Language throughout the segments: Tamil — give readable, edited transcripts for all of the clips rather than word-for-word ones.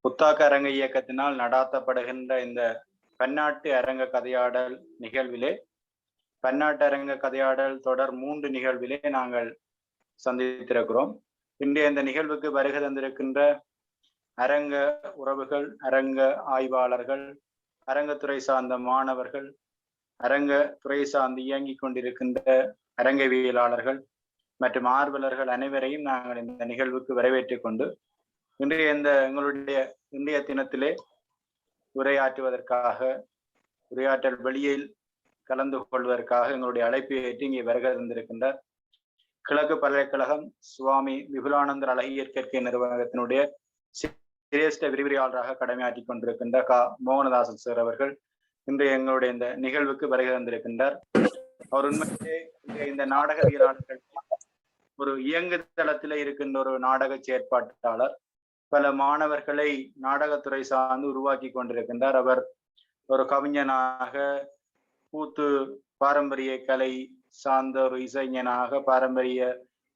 புத்தாக்க அரங்க இயக்கத்தினால் நடாத்தப்படுகின்ற இந்த பன்னாட்டு அரங்க கதையாடல் நிகழ்விலே பன்னாட்டு அரங்க கதையாடல் தொடர் 3 நிகழ்விலே நாங்கள் சந்தித்திருக்கிறோம். இன்றைய இந்த நிகழ்வுக்கு வருகை தந்திருக்கின்ற அரங்க உறவுகள், அரங்க ஆய்வாளர்கள், அரங்கத்துறை சார்ந்த மாணவர்கள், அரங்க துறை சார்ந்து இயங்கிக் கொண்டிருக்கின்ற அரங்கவியலாளர்கள் மற்றும் ஆர்வலர்கள் அனைவரையும் நாங்கள் இந்த நிகழ்வுக்கு வரவேற்றுக் கொண்டு இன்றைய எங்களுடைய இன்றைய தினத்திலே உரையாற்றுவதற்காக உரையாற்றல் வெளியில் கலந்து கொள்வதற்காக எங்களுடைய அழைப்பை ஏற்று இங்கே வருகை தந்திருக்கின்றார் கிழக்கு பல்கலைக்கழகம் சுவாமி விபுலானந்தர் அழகியற் கற்கை நிறுவனத்தினுடைய சிரேஷ்ட விரிவுரையாளராக கடமையாற்றிக் கொண்டிருக்கின்ற மோகனதாசன் சார் அவர்கள் இன்றைய எங்களுடைய இந்த நிகழ்வுக்கு வருகை தந்திருக்கின்றார். அவர் உண்மையிலே இந்த நாடகவியலாளர்கள் ஒரு இயங்கு தளத்திலே இருக்கின்ற ஒரு நாடக செயற்பாட்டாளர். பல மாணவர்களை நாடகத்துறை சார்ந்து உருவாக்கி கொண்டிருக்கின்றார். அவர் ஒரு கவிஞனாக, கூத்து பாரம்பரிய கலை சார்ந்த ஒரு இசைஞனாக, பாரம்பரிய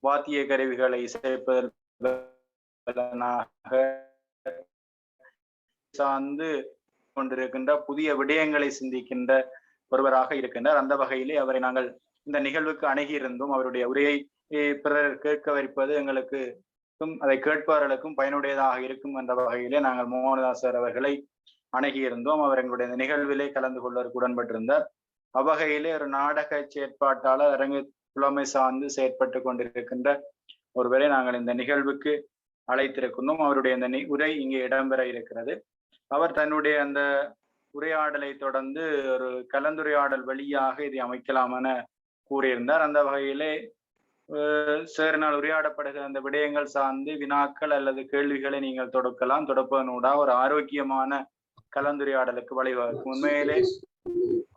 வாத்திய கருவிகளை இசைப்பதற்காக சார்ந்து கொண்டிருக்கின்ற புதிய விடயங்களை சிந்திக்கின்ற ஒருவராக இருக்கின்றார். அந்த வகையிலே அவரை நாங்கள் இந்த நிகழ்வுக்கு அணுகியிருந்தோம். அவருடைய உரையை பிறர் கேட்க வைப்பது எங்களுக்கு அதை கேட்பவர்களுக்கும் பயனுடையதாக இருக்கும் என்ற வகையிலே நாங்கள் மோகனதாசர் அவர்களை அணுகியிருந்தோம். அவர் எங்களுடைய இந்த நிகழ்விலே கலந்து கொள்வதற்கு உடன்பட்டிருந்தார். அவ்வகையிலே ஒரு நாடக செயற்பாட்டாளர், அரங்கு புலமை சார்ந்து செயற்பட்டு கொண்டிருக்கின்ற ஒருவரை நாங்கள் இந்த நிகழ்வுக்கு அழைத்திருக்கின்றோம். அவருடைய இந்த உரை இங்கே இடம்பெற இருக்கிறது. அவர் தன்னுடைய அந்த உரையாடலை தொடர்ந்து ஒரு கலந்துரையாடல் வழியாக இதை அமைக்கலாம் என கூறியிருந்தார். அந்த வகையிலே சேரினால் உரையாடப்படுகிற அந்த விடயங்கள் சார்ந்து வினாக்கள் அல்லது கேள்விகளை நீங்கள் தொடுக்கலாம். தொடுப்பதனூடாக ஒரு ஆரோக்கியமான கலந்துரையாடலுக்கு வழிவகுக்கும். உண்மையிலே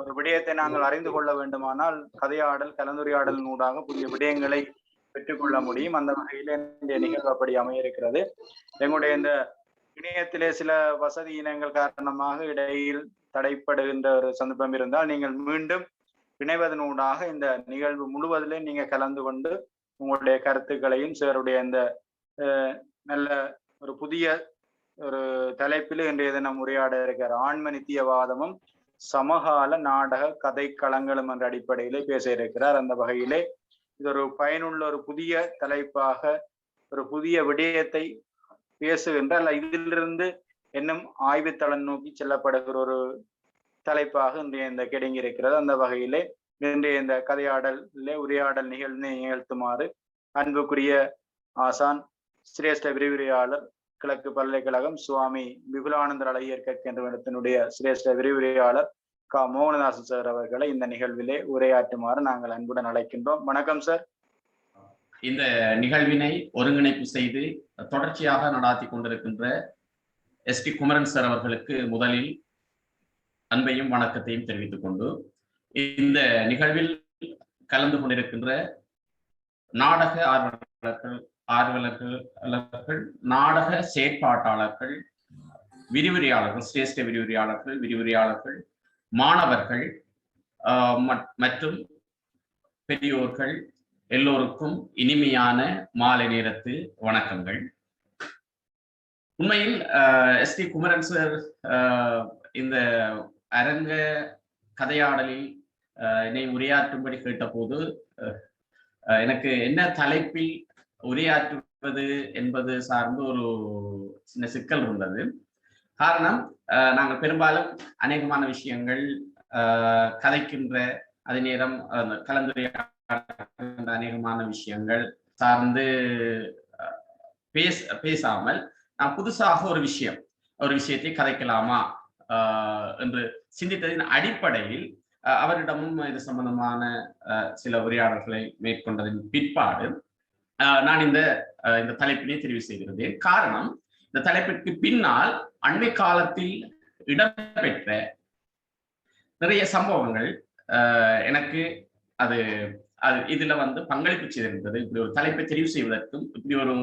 ஒரு விடயத்தை நாங்கள் அறிந்து கொள்ள வேண்டுமானால் கதையாடல் கலந்துரையாடலினூடாக புதிய விடயங்களை பெற்றுக்கொள்ள முடியும். அந்த வகையிலே இந்த நிகழ்வு அப்படி அமைய இருக்கிறது. எங்களுடைய இந்த இணையத்திலே சில வசதி இனங்கள் காரணமாக இடையில் தடைப்படுகின்ற ஒரு சந்தர்ப்பம் இருந்தால் நீங்கள் மீண்டும் இணைவதனூடாக இந்த நிகழ்வு முழுவதிலே நீங்க கலந்து கொண்டு உங்களுடைய கருத்துக்களையும் சேருடைய இந்த நல்ல ஒரு புதிய ஒரு தலைப்பில் இன்றைய தினம் உரையாட இருக்கிற ஆன்ம நித்தியவாதமும் சமகால நாடக கதை களங்களும் என்ற அடிப்படையிலே பேச இருக்கிறார். அந்த வகையிலே இது ஒரு பயனுள்ள ஒரு புதிய தலைப்பாக ஒரு புதிய விடயத்தை பேசுகின்ற அல்ல இதிலிருந்து இன்னும் ஆய்வுத்தளம் நோக்கி செல்லப்படுகிற ஒரு தலைப்பாக இன்றைய இந்த கிடைங்கி இருக்கிறது. அந்த வகையிலே இன்றைய இந்த கதையாடலே உரையாடல் நிகழ்த்துமாறு அன்புக்குரிய ஆசான் சிரேஷ்ட விரிவுரையாளர் கிழக்கு பல்கலைக்கழகம் சுவாமி விபுலானந்தர் அழகியற் கற்கை நிறுவனத்தினுடைய சிரேஷ்ட விரிவுரையாளர் மோகனதாசன் சார் அவர்களை இந்த நிகழ்விலே உரையாற்றுமாறு நாங்கள் அன்புடன் அழைக்கின்றோம். வணக்கம் சார். இந்த நிகழ்வினை ஒருங்கிணைப்பு செய்து தொடர்ச்சியாக நடாத்தி கொண்டிருக்கின்ற எஸ்டி குமரன் சார் அவர்களுக்கு முதலில் அன்பையும் வணக்கத்தையும் தெரிவித்துக் கொண்டு இந்த நிகழ்வில் கலந்து கொண்டிருக்கின்ற நாடக ஆர்வலர்கள், நாடக செயற்பாட்டாளர்கள், விரிவுரையாளர்கள், சிரேஷ்ட விரிவுரையாளர்கள், மாணவர்கள் மற்றும் பெரியோர்கள் எல்லோருக்கும் இனிமையான மாலை நேரத்து வணக்கங்கள். உண்மையில் எஸ்டி குமரன் சார் இந்த அரங்க கதையாடலில் என்னை உரையாற்றும்படி கேட்டபோது எனக்கு என்ன தலைப்பில் உரையாற்றுவது என்பது சார்ந்து ஒரு சின்ன சிக்கல் இருந்தது. காரணம், நாங்கள் பெரும்பாலும் அநேகமான விஷயங்கள் கதைக்கின்ற அதே நேரம் கலந்துரையாடுகின்ற அநேகமான விஷயங்கள் சார்ந்து பேசாமல் நான் புதுசாக ஒரு விஷயத்தை கதைக்கலாமா என்று சிந்தித்ததின் அடிப்படையில் அவரிடமும் இது சம்பந்தமான சில உரையாடல்களை மேற்கொண்டதின் பிற்பாடு நான் இந்த தலைப்பினை தெரிவு செய்திருந்தேன். காரணம், இந்த தலைப்பிற்கு பின்னால் அண்மை காலத்தில் இடம்பெற்ற நிறைய சம்பவங்கள் எனக்கு இதுல பங்களிப்பு செய்திருந்தது. இப்படி ஒரு தலைப்பை தெரிவு செய்வதற்கும் இப்படி ஒரு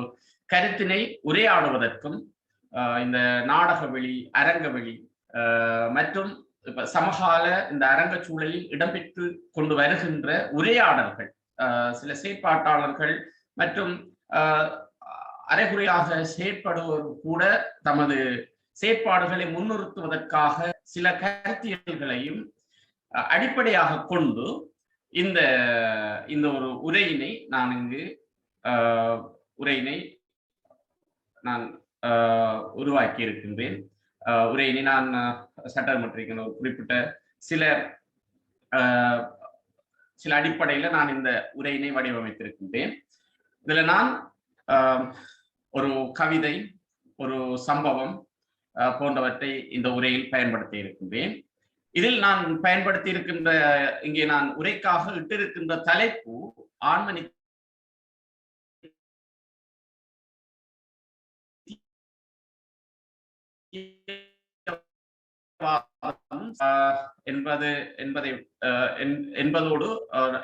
கருத்தினை உரையாடுவதற்கும் இந்த நாடக வெளி, அரங்க வெளி மற்றும் இப்ப சமகால இந்த அரங்க சூழலில் இடம்பெற்று கொண்டு வருகின்ற உரையாடல்கள், சில செயற்பாட்டாளர்கள் மற்றும் அரைகுறையாக செயற்படுவோர் கூட தமது செயற்பாடுகளை முன்னிறுத்துவதற்காக சில கருத்தியல்களையும் அடிப்படையாக கொண்டு இந்த இந்த ஒரு உரையினை நான் இங்கு உரையினை நான் உருவாக்கி இருக்கின்றேன். உரையினை நான் சட்டமன்ற ஒரு குறிப்பிட்ட சில அடிப்படையில நான் இந்த உரையினை வடிவமைத்திருக்கின்றேன். இதுல நான் ஒரு கவிதை, ஒரு சம்பவம் போன்றவற்றை இந்த உரையில் பயன்படுத்தி இருக்கின்றேன். இதில் நான் பயன்படுத்தி இருக்கின்ற, இங்கே நான் உரைக்காக இட்டிருக்கின்ற தலைப்பு ஆன்ம என்பதோடு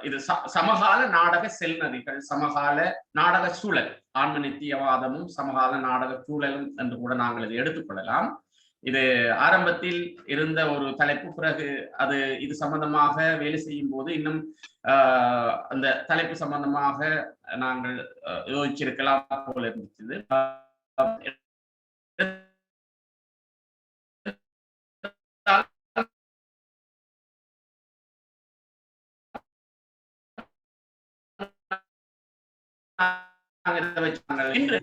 இது சமகால நாடக செல்நதிகள், சமகால நாடக சூழல், ஆன்ம நித்தியவாதமும் சமகால நாடக சூழலும் என்று கூட நாங்கள் இதை எடுத்துக்கொள்ளலாம். இது ஆரம்பத்தில் இருந்த ஒரு தலைப்பு, பிறகு இது சம்பந்தமாக வேலை செய்யும் போது இன்னும் அந்த தலைப்பு சம்பந்தமாக நாங்கள் யோசிச்சிருக்கலாம் போல இருந்துச்சு. இன்று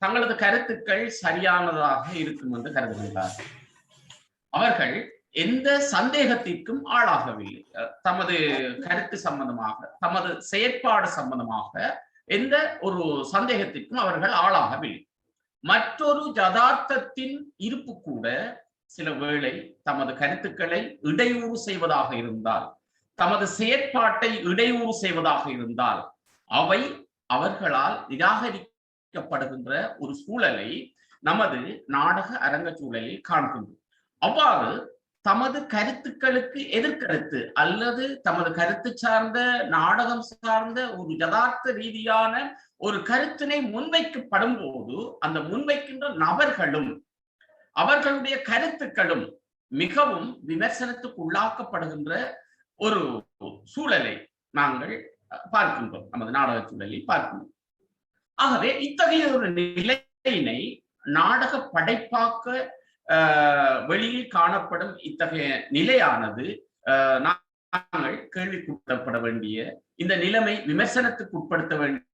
தங்களது கருத்துக்கள் சரியானதாக இருக்கும் என்று கருதுகின்றார். அவர்கள் எந்த சந்தேகத்திற்கும் ஆளாகவில்லை. தமது கருத்து சம்பந்தமாக, தமது செயற்பாடு சம்பந்தமாக எந்த ஒரு சந்தேகத்திற்கும் அவர்கள் ஆளாகவில்லை. மற்றொரு யதார்த்தத்தின் இருப்பு கூட சில வேளை தமது கருத்துக்களை இடையூறு செய்வதாக இருந்தால், தமது செயற்பாட்டை இடையூறு செய்வதாக இருந்தால், அவை அவர்களால் நிராகரிக்கப்படுகின்ற ஒரு சூழலை நமது நாடக அரங்க சூழலில் காண்கின்றோம். அவ்வாறு தமது கருத்துக்களுக்கு எதிர்கருத்து அல்லது தமது கருத்து சார்ந்த, நாடகம் சார்ந்த ஒரு யதார்த்த ரீதியான ஒரு கருத்தினை முன்வைக்கப்படும் போது அந்த முன்வைக்கின்ற நபர்களும் அவர்களுடைய கருத்துக்களும் மிகவும் விமர்சனத்துக்கு உள்ளாக்கப்படுகின்ற ஒரு சூழலை நாங்கள் பார்க்கின்றோம், நமது நாடக சூழலில் பார்க்கின்றோம். ஆகவே இத்தகைய ஒரு நிலையினை நாடக படைப்பாக்க வெளியில் காணப்படும் இத்தகைய நிலையானது நாங்கள் கேள்விக்குட்பட வேண்டிய, இந்த நிலைமை விமர்சனத்துக்கு உட்படுத்த வேண்டிய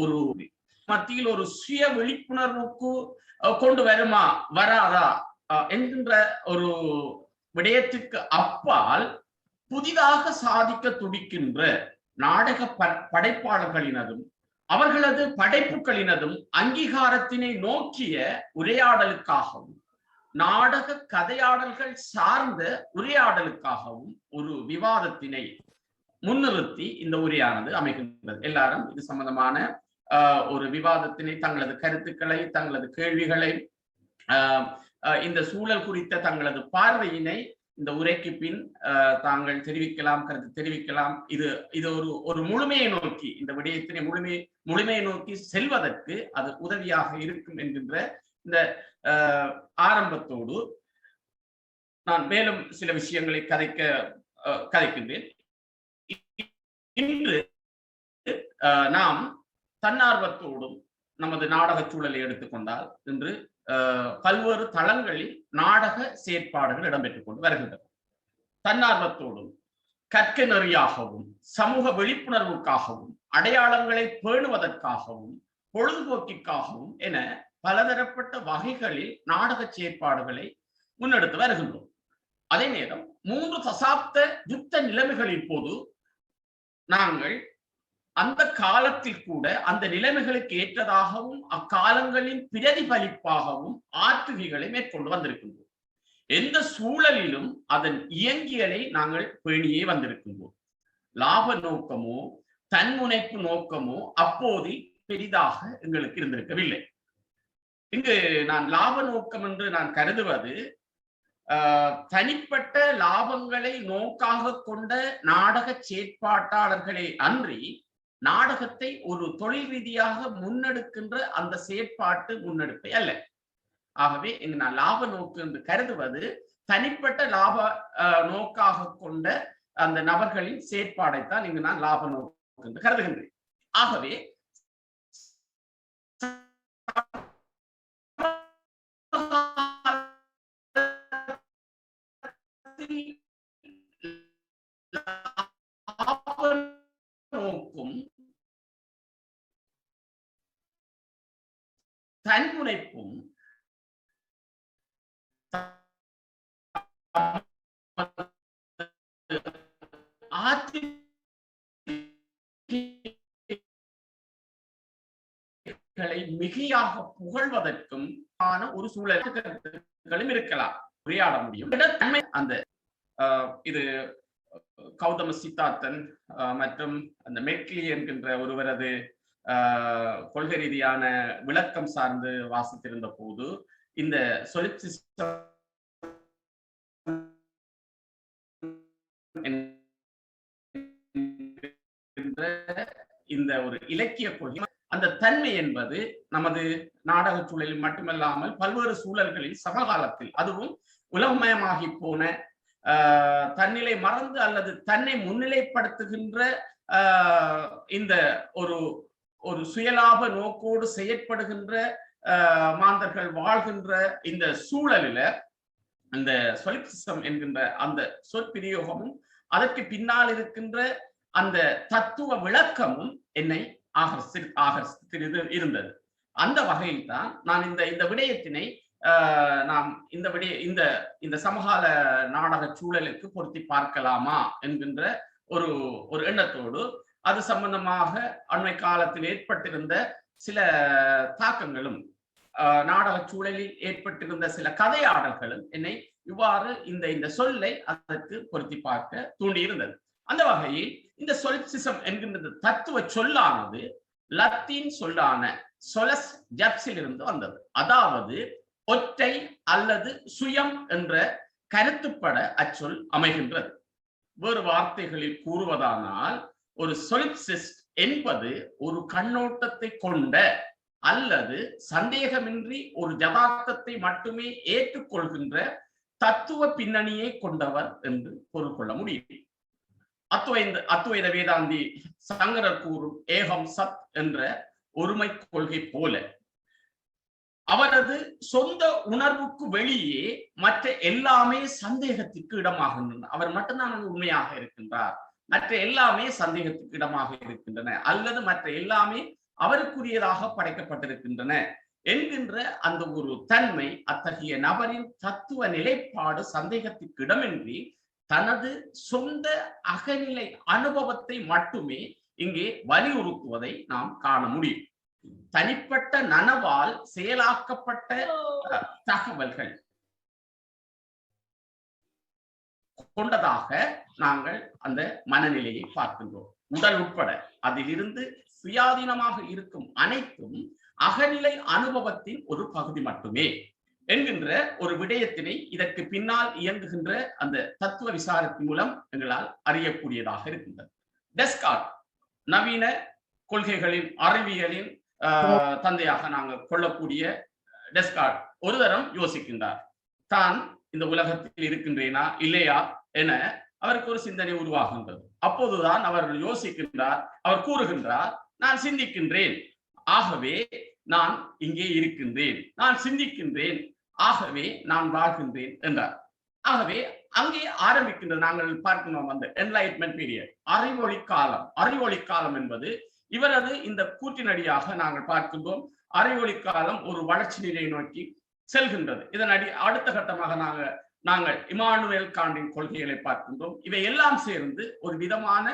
ஒரு மத்தியில் ஒரு சுய விழிப்புணர்வுக்கு கொண்டு வருமா வராதா என்கின்ற ஒரு விடயத்துக்கு அப்பால் புதிதாக சாதிக்க துடிக்கின்ற நாடக படைப்பாளர்களினதும் அவர்களது படைப்புகளினதும் அங்கீகாரத்தினை நோக்கிய உரையாடலுக்காகவும், நாடக கதையாடல்கள் சார்ந்த உரையாடலுக்காகவும் ஒரு விவாதத்தினை முன்னிறுத்தி இந்த உரையானது அமைகின்றது. எல்லாரும் இது சம்பந்தமான ஒரு விவாதத்தினை, தங்களது கருத்துக்களை, தங்களது கேள்விகளை, இந்த சூழல் குறித்த தங்களது பார்வையினை இந்த உரைக்கு பின் தாங்கள் தெரிவிக்கலாம், கருத்து தெரிவிக்கலாம். இது ஒரு முழுமையை நோக்கி, இந்த விடயத்தினை முழுமையை நோக்கி செல்வதற்கு அது உதவியாக இருக்கும் என்கின்ற இந்த ஆரம்பத்தோடு நான் மேலும் சில விஷயங்களை கதைக்கின்றேன். இன்று நாம் தன்னார்வத்தோடும் நமது நாடக சூழலை எடுத்துக்கொண்டால் இன்று பல்வேறு தளங்களில் நாடக செயற்பாடுகள் இடம்பெற்றுக் கொண்டு வருகின்றன. தன்னார்வத்தோடும், கற்க நெறியாகவும், சமூக விழிப்புணர்வுக்காகவும், அடையாளங்களை பேணுவதற்காகவும், பொழுதுபோக்கிற்காகவும் என பலதரப்பட்ட வகைகளில் நாடக செயற்பாடுகளை முன்னெடுத்து வருகின்றோம். அதே நேரம் 3 தசாப்த யுத்த நிலைமைகளின் போது நாங்கள் அந்த காலத்தில் கூட அந்த நிலைமைகளுக்கு ஏற்றதாகவும் அக்காலங்களின் பிரதிபலிப்பாகவும் ஆற்றுகைகளை மேற்கொண்டு வந்திருக்கின்றோம். எந்த சூழலிலும் அதன் இயங்கியலை நாங்கள் பேணியே வந்திருக்கின்றோம். லாப நோக்கமோ தன்முனைப்பு நோக்கமோ அப்போது பெரிதாக எங்களுக்கு இருந்திருக்கவில்லை. இங்கு நான் லாப நோக்கம் என்று நான் கருதுவது தனிப்பட்ட லாபங்களை நோக்காக கொண்ட நாடக செயற்பாட்டாளர்களை அன்றி நாடகத்தை ஒரு தொழில் ரீதியாக முன்னெடுக்கின்ற அந்த செயற்பாட்டு முன்னெடுப்பை அல்ல. ஆகவே இங்கு நான் லாப நோக்கு என்று கருதுவது தனிப்பட்ட லாப நோக்காக கொண்ட அந்த நபர்களின் செயற்பாடைத்தான் இங்கு நான் லாப நோக்கு என்று கருதுகின்றேன். ஆகவே தன்முனைப்பும் மிகையாக புகழ்வதற்கும் ஒரு சூழலும் இருக்கலாம், உரையாட முடியும். அந்த இது கௌதம சித்தார்த்தன் மற்றும் அந்த மெக்லி என்கின்ற ஒருவரது கொள்கை ரீதியான விளக்கம் சார்ந்து வாசித்திருந்த போது இந்த இந்த ஒரு இலக்கிய கொள்கை அந்த தன்மை என்பது நமது நாடக சூழலில் மட்டுமல்லாமல் பல்வேறு சூழல்களில் சமகாலத்தில், அதுவும் உலகமயமாகி போன தன்னிலை மறந்து அல்லது தன்னை முன்னிலைப்படுத்துகின்ற இந்த ஒரு ஒரு சுயலாப நோக்கோடு செயற்படுகின்ற மாந்தர்கள் வாழ்கின்ற இந்த சூழலில அந்த சொலிப்சிசம் என்கின்ற அந்த சொற்பிரயோகமும் அதற்கு பின்னால் இருக்கின்ற அந்த தத்துவ விளக்கமும் என்னை ஆகர்ஷித்து இருந்தது. அந்த வகையில் தான் நான் இந்த விடயத்தினை நாம் இந்த சமகால நாடக சூழலுக்கு பொருத்தி பார்க்கலாமா என்கின்ற ஒரு எண்ணத்தோடு அது சம்பந்தமாக அண்மை காலத்தில் ஏற்பட்டிருந்த சில தாக்கங்களும் நாடக சூழலில் ஏற்பட்டிருந்த சில கதையாடல்களும் என்னை இவ்வாறு இந்த சொல்லை அதற்கு பொருத்தி பார்க்க தூண்டியிருந்தது. அந்த வகையில் இந்த சொலிப்சிசம் என்கின்ற தத்துவ சொல்லானது லத்தீன் சொல்லான சொலஸ் ஜப்ஸில் இருந்து வந்தது. அதாவது ஒற்றை அல்லது சுயம் என்ற கருத்துப்பட அச்சொல் அமைகின்றது. வேறு வார்த்தைகளில் கூறுவதானால் ஒரு சொலிப்சிஸ்ட் என்பது ஒரு கண்ணோட்டத்தை கொண்ட அல்லது சந்தேகமின்றி ஒரு யதார்த்தத்தை மட்டுமே ஏற்றுக்கொள்கின்ற தத்துவ பின்னணியை கொண்டவர் என்று பொருள் கொள்ள முடியும். அத்வைத வேதாந்தி சங்கரர் கூறும் ஏகம் சத் என்ற ஒருமை கொள்கை போல அவரது சொந்த உணர்வுக்கு வெளியே மற்ற எல்லாமே சந்தேகத்திற்கு இடமாகின்றன. அவர் மட்டும்தான் உண்மையாக இருக்கின்றார், மற்ற எல்லாமே சந்தேகத்துக்கு இடமாக இருக்கின்றன, அல்லது மற்ற எல்லாமே அவருக்குரியதாக படைக்கப்பட்டிருக்கின்றன என்கின்ற அந்த ஒரு தன்மை அத்தகைய நபரின் தத்துவ நிலைப்பாடு சந்தேகத்துக்கு இடமின்றி தனது சொந்த அகநிலை அனுபவத்தை மட்டுமே இங்கே வலியுறுத்துவதை நாம் காண முடியும். தனிப்பட்ட நனவால் செயலாக்கப்பட்ட தகவல்கள் கொண்டதாக நாங்கள் அந்த மனநிலையை பார்க்கின்றோம். உடல் உட்பட அதிலிருந்து சுயாதீனமாக இருக்கும் அனைத்தும் அகநிலை அனுபவத்தின் ஒரு பகுதி மட்டுமே என்கின்ற ஒரு விடயத்தினை இதற்கு பின்னால் இயங்குகின்ற அந்த தத்துவ விசாரத்தின் மூலம் எங்களால் அறியக்கூடியதாக இருக்கின்றது. டெஸ்கார்ட் நவீன கொள்கைகளின் அறிவியலின் தந்தையாக நாங்கள் கொள்ளக்கூடிய டெஸ்கார்ட் ஒரு தரம் யோசிக்கின்றார். தான் இந்த உலகத்தில் இருக்கின்றேனா இல்லையா என அவருக்கு ஒரு சிந்தனை உருவாகின்றது. அப்போதுதான் அவர் யோசிக்கின்றார், அவர் கூறுகின்றார், நான் சிந்திக்கின்றேன், ஆகவே நான் இங்கே இருக்கின்றேன், நான் சிந்திக்கின்றேன், ஆகவே நான் வாழ்கின்றேன் என்றார். ஆகவே அங்கே ஆரம்பிக்கின்ற நாங்கள் பார்க்கணும் அந்த என்லைட்மென்ட் பீரியட், அறிவொளி காலம் என்பது இவரது இந்த கூற்றினடியாக நாங்கள் பார்க்கின்றோம். அறிவொளி காலம் ஒரு வளர்ச்சி நிலையை நோக்கி செல்கின்றது. இதன் அடுத்த கட்டமாக நாங்கள் இமானுவேல் காண்டின் கொள்கைகளை பார்க்கின்றோம். இவை எல்லாம் சேர்ந்து ஒரு விதமான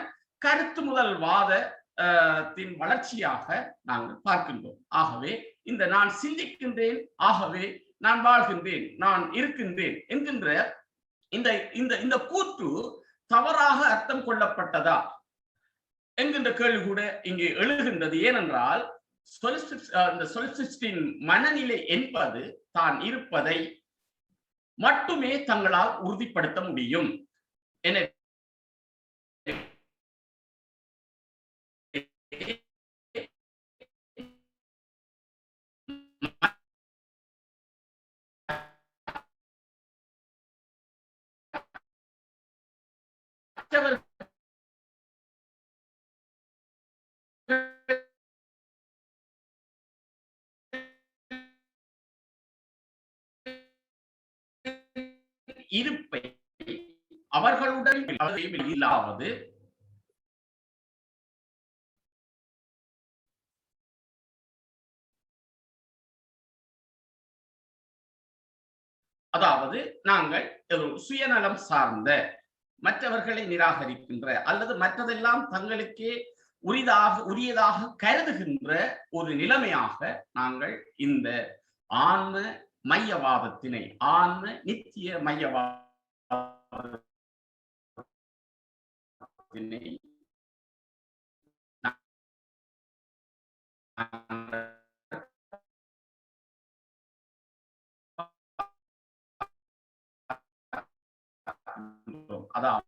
கருத்து முதல் வாதத்தின் வளர்ச்சியாக நாங்கள் பார்க்கின்றோம். ஆகவே இந்த நான் சிந்திக்கின்றேன், ஆகவே நான் வாழ்கின்றேன், நான் இருக்கின்றேன் என்கின்ற இந்த கூற்று தவறாக அர்த்தம் கொள்ளப்பட்டதா என்கின்ற கேள்வி கூட இங்கே எழுகின்றது. ஏனென்றால் இந்த சொலிசிஸ்டின் மனநிலை என்பது தான் இருப்பதை மட்டுமே தங்களால் உறுதிப்படுத்த முடியும். எனவே இருப்பை அவர்களுடன் இல்லாவது அதாவது நாங்கள் சுயநலம் சார்ந்த, மற்றவர்களை நிராகரிக்கின்ற அல்லது மற்றதெல்லாம் தங்களுக்கே உரியதாக கருதுகின்ற ஒரு நிலைமையாக நாங்கள் இந்த ஆன்ம மையவாதத்தினை, ஆன்ம நித்திய மையவாதத்தினை அதாவது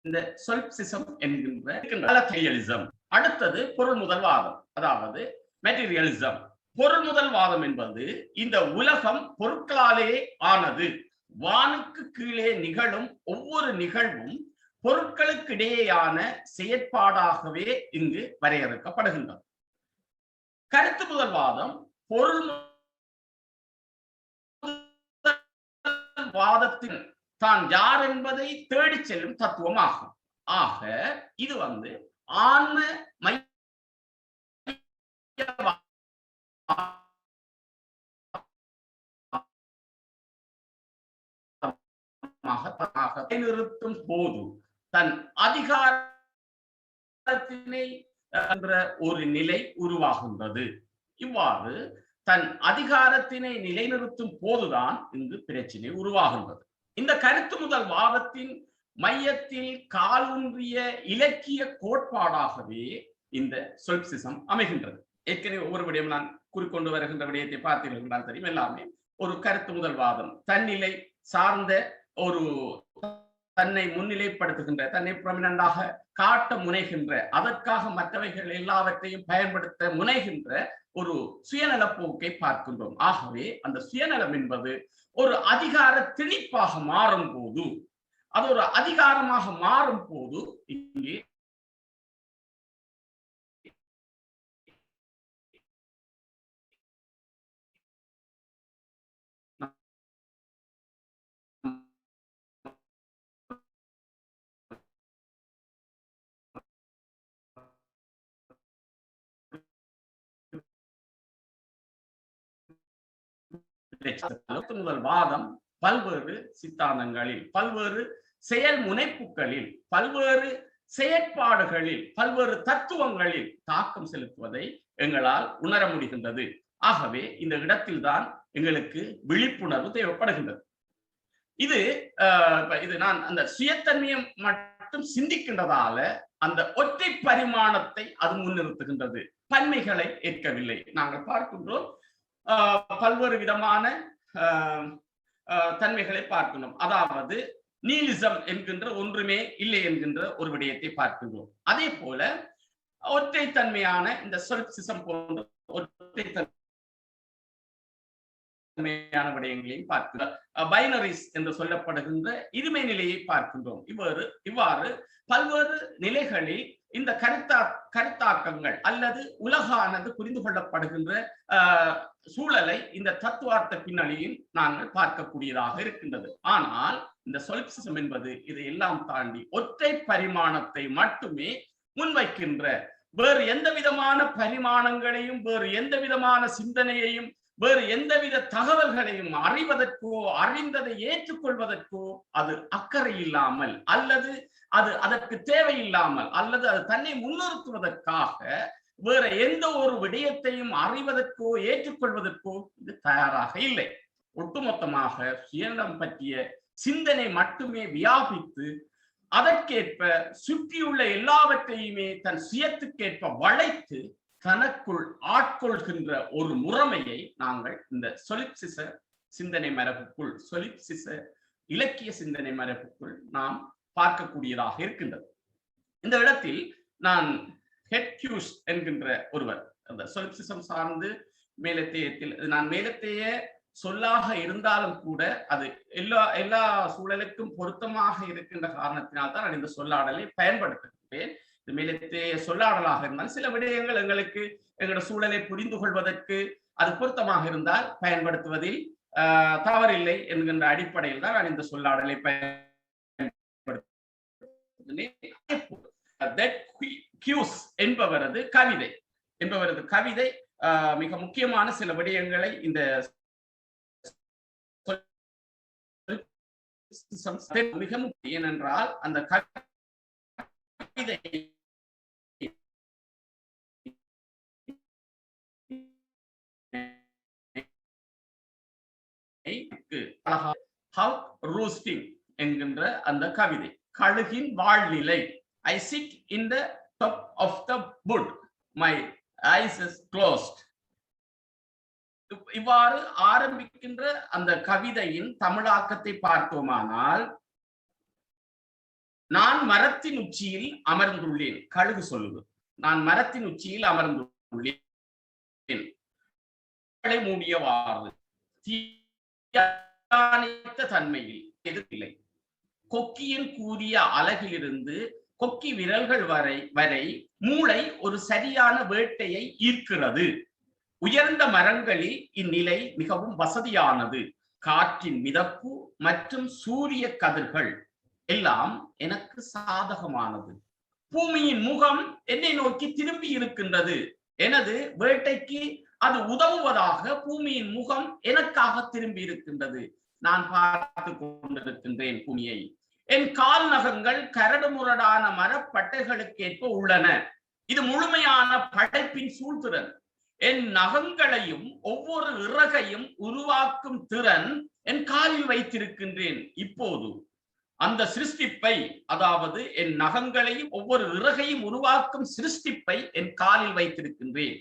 இந்த சொல்ப்சிசம் என்கின்ற அடுத்தது பொருள் முதல்வாதம், அதாவது மெட்டீரியலிசம். பொருள் முதல்வாதம் என்பது இந்த உலகம் பொருட்களாலே ஆனது, வானுக்கு கீழே நிகழும் ஒவ்வொரு நிகழ்வும் பொருட்களுக்கிடையேயான செயற்பாடாகவே இங்கு வரையறுக்கப்படுகின்றது. கருத்து முதல்வாதம் பொருள் வாதத்தின் தான் யார் என்பதை தேடி செல்லும் தத்துவமாகும். ஆக இது ஆன்ம நிறுத்தும் போது தன் அதிகாரத்தினை என்ற ஒரு நிலை உருவாகின்றது. இவ்வாறு தன் அதிகாரத்தினை நிலைநிறுத்தும் போதுதான் இங்கு பிரச்சனை உருவாகின்றது. இந்த கருத்து முதல் வாதத்தின் மையத்தில் காலூன்றிய இலக்கிய கோட்பாடாகவே இந்த சொல்ப்சிசம் அமைகின்றது. ஏற்கனவே ஒவ்வொரு விடயம் நான் குறிக்கொண்டு வருகின்ற விடயத்தை பார்த்தீர்கள் என்றால் தெரியும், எல்லாமே ஒரு கருத்து முதல் வாதம், தன்னிலை சார்ந்த ஒரு தன்னை முன்னிலைப்படுத்துகின்ற, தன்னை பிரமினண்டாக காட்ட முனைகின்ற, அதற்காக மற்றவைகள் எல்லாவற்றையும் பயன்படுத்த முனைகின்ற ஒரு சுயநல போக்கை பார்க்கின்றோம். ஆகவே அந்த சுயநலம் என்பது ஒரு அதிகார திணிப்பாக மாறும் போது, அது ஒரு அதிகாரமாக மாறும் போது இங்கே முதல் வாதம் பல்வேறு சித்தாந்தங்களில், பல்வேறு செயல் முனைப்புகளில், பல்வேறு செயற்பாடுகளில், பல்வேறு தத்துவங்களில் தாக்கம் செலுத்துவதை எங்களால் உணர முடிகின்றது. ஆகவே இந்த இடத்தில்தான் எங்களுக்கு விழிப்புணர்வு தேவைப்படுகின்றது. இது நான் அந்த சுயத்தன்மையை மட்டும் சிந்திக்கின்றதால அந்த ஒற்றை பரிமாணத்தை அது முன்னிறுத்துகின்றது, பன்மைகளை ஏற்கவில்லை. நாங்கள் பார்க்கின்றோம் பல்வேறு விதமான தன்மைகளை பார்க்கணும். அதாவது நீலிசம் என்கின்ற ஒன்றுமே இல்லை என்கின்ற ஒரு விடயத்தை பார்க்கின்றோம். அதே போல ஒற்றை தன்மையான இந்த சொல்ப்சிசம் போன்ற ஒற்றை தன்மையான விடயங்களையும் பார்க்கிறோம். பைனரிஸ் என்று சொல்லப்படுகின்ற இருமை நிலையை பார்க்கின்றோம். இவ்வாறு பல்வேறு நிலைகளில் இந்த கருத்தாக்கங்கள் அல்லது உலகானது புரிந்து கொள்ளப்படுகின்ற சூழலை இந்த தத்துவார்த்த பின்னணியில் நாங்கள் பார்க்கக்கூடியதாக இருக்கின்றது. ஆனால் இந்த சொல்ப்சிசம் என்பது இதை எல்லாம் தாண்டி ஒற்றை பரிமாணத்தை மட்டுமே முன்வைக்கின்ற, வேறு எந்த விதமான பரிமாணங்களையும், வேறு எந்த விதமான சிந்தனையையும், வேறு எந்தவித தகவல்களையும் அறிவதற்கோ அறிந்ததை ஏற்றுக்கொள்வதற்கோ அது அக்கறை இல்லாமல், அல்லது அது அதற்கு தேவையில்லாமல், அல்லது அது தன்னை முன்னிறுத்துவதற்காக வேற எந்த ஒரு விடயத்தையும் அறிவதற்கோ ஏற்றுக்கொள்வதற்கோ இது தயாராக இல்லை. ஒட்டுமொத்தமாக சுயநலம் பற்றிய சிந்தனை மட்டுமே வியாபித்து அதற்கேற்ப சுற்றியுள்ள எல்லாவற்றையுமே தன் சுயத்துக்கேற்ப வளைத்து தனக்குள் ஆட்கொள்கின்ற ஒரு முறைமையை நாங்கள் இந்த சொலிப்சிச சிந்தனை மரபுக்குள், சொலிப்சிச இலக்கிய சிந்தனை மரபுக்குள் நாம் பார்க்கக்கூடியதாக இருக்கின்றது. இந்த இடத்தில் நான் ஹெட்கியூஸ் என்கின்ற ஒருவர், அந்த சொலிப்சிசம் சார்ந்து மேலத்தேயத்தில், நான் மேலத்தேய சொல்லாக இருந்தாலும் கூட அது எல்லா சூழலுக்கும் பொருத்தமாக இருக்கின்ற காரணத்தினால் தான் நான் இந்த சொல்லாடலை பயன்படுத்துகிறேன். இது மேலத்தேய சொல்லாடலாக இருந்தால் சில விடயங்கள் எங்களுக்கு எங்களோட சூழலை புரிந்து கொள்வதற்கு அது பொருத்தமாக இருந்தால் பயன்படுத்துவதில் தவறில்லை என்கின்ற அடிப்படையில் தான் நான் இந்த சொல்லாடலை என்பவரது கவிதை மிக முக்கியமான சில விடயங்களை இந்த மிக முக்கியம். ஏனென்றால் அந்த கவிதை என்கின்ற அந்த கவிதை, கழுகின் வாழ்நிலை. I sit in the top of the wood, my eyes is closed. இவ்வாறு ஆரம்பிக்கின்ற அந்த கவிதையின் தமிழாக்கத்தை பார்த்தோமானால், நான் மரத்தின் உச்சியில் அமர்ந்துள்ளேன். கழுகு சொல்லுது, நான் மரத்தின் உச்சியில் அமர்ந்துள்ளேன், மூடியவாறு தன்மையில் எதிர்ப்பில்லை. கொக்கியின் கூறிய அலகிலிருந்து கொக்கி விரல்கள் வரை மூளை ஒரு சரியான வேட்டையை ஈர்க்கிறது. உயர்ந்த மரங்களில் இந்நிலை மிகவும் வசதியானது. காற்றின் மிதப்பு மற்றும் சூரிய கதிர்கள் எல்லாம் எனக்கு சாதகமானது. பூமியின் முகம் என்னை நோக்கி திரும்பி இருக்கின்றது. எனது வேட்டைக்கு அது உதவுவதாக பூமியின் முகம் எனக்காக திரும்பி இருக்கின்றது. நான் பார்த்து கொண்டிருக்கின்றேன் பூமியை. என் கால் நகங்கள் கரடு முரடான மரப்பட்டைகளுக்கேற்ப உள்ளன. இது முழுமையான படைப்பின் சூழ்திறன். என் நகங்களையும் ஒவ்வொரு இறகையும் உருவாக்கும் திறன் என் காலில் வைத்திருக்கின்றேன். இப்போது அந்த சிருஷ்டிப்பை, அதாவது என் நகங்களையும் ஒவ்வொரு இறகையும் உருவாக்கும் சிருஷ்டிப்பை என் காலில் வைத்திருக்கின்றேன்.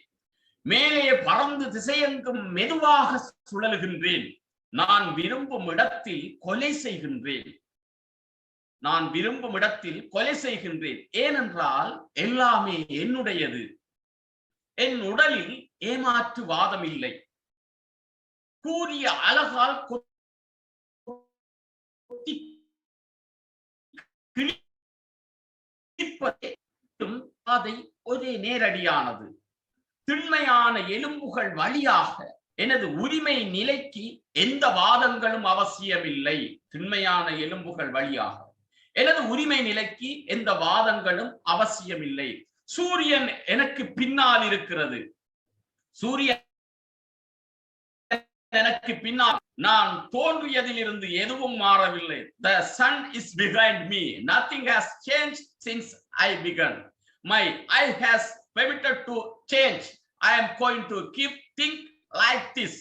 மேலே பறந்து திசையெங்கும் மெதுவாக சுழலுகின்றேன். நான் விரும்பும் இடத்தில் கொலை செய்கின்றேன். நான் விரும்பும் இடத்தில் கொலை செய்கின்றேன். ஏனென்றால் எல்லாமே என்னுடையது. என் உடலில் ஏமாற்றுவாதம் இல்லை. கூறிய அழகால் அதை ஒரே நேரடியானது. திண்மையான எலும்புகள் வழியாக எனது உரிமை நிலைக்கு எந்த வாதங்களும் அவசியமில்லை. திண்மையான எலும்புகள் வழியாக எனது உரிமை நிலைக்கு எந்த வாதங்களும் அவசியமில்லை. சூரியன் எனக்கு பின்னால் இருக்கிறது. சூரியன் எனக்கு பின்னால். நான் தோன்றியதிலிருந்து எதுவும் மாறவில்லை. The sun is behind me. Nothing has changed since I began. My eye has pivoted to change. I am going to keep think like this.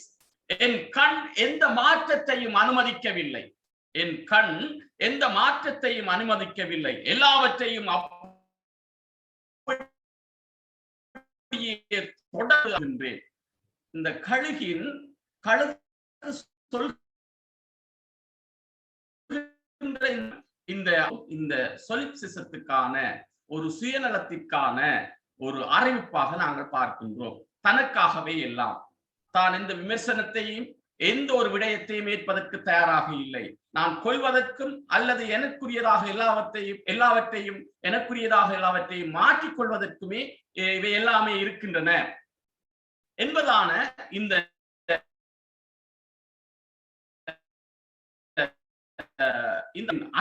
என் கண் எந்த மாற்றத்தையும் அனுமதிக்கவில்லை. என் கண் எந்த மாற்றத்தையும் அனுமதிக்கவில்லை. எல்லாவற்றையும் தொடர்கின்றேன். இந்த கழுகின் இந்த சொலிப்சிசத்துக்கான ஒரு சுயநலத்திற்கான ஒரு அறிவிப்பாக நாங்கள் பார்க்கின்றோம். தனக்காகவே எல்லாம், தான் எந்த விமர்சனத்தையும் எந்த ஒரு விடயத்தையும் ஏற்பதற்கு தயாராக இல்லை. நான் கொள்வதற்கும் அல்லது எனக்குரியதாக எல்லாவற்றையும் எனக்குரியதாக எல்லாவற்றையும் மாற்றிக்கொள்வதற்குமே இவை எல்லாமே இருக்கின்றன என்பதான இந்த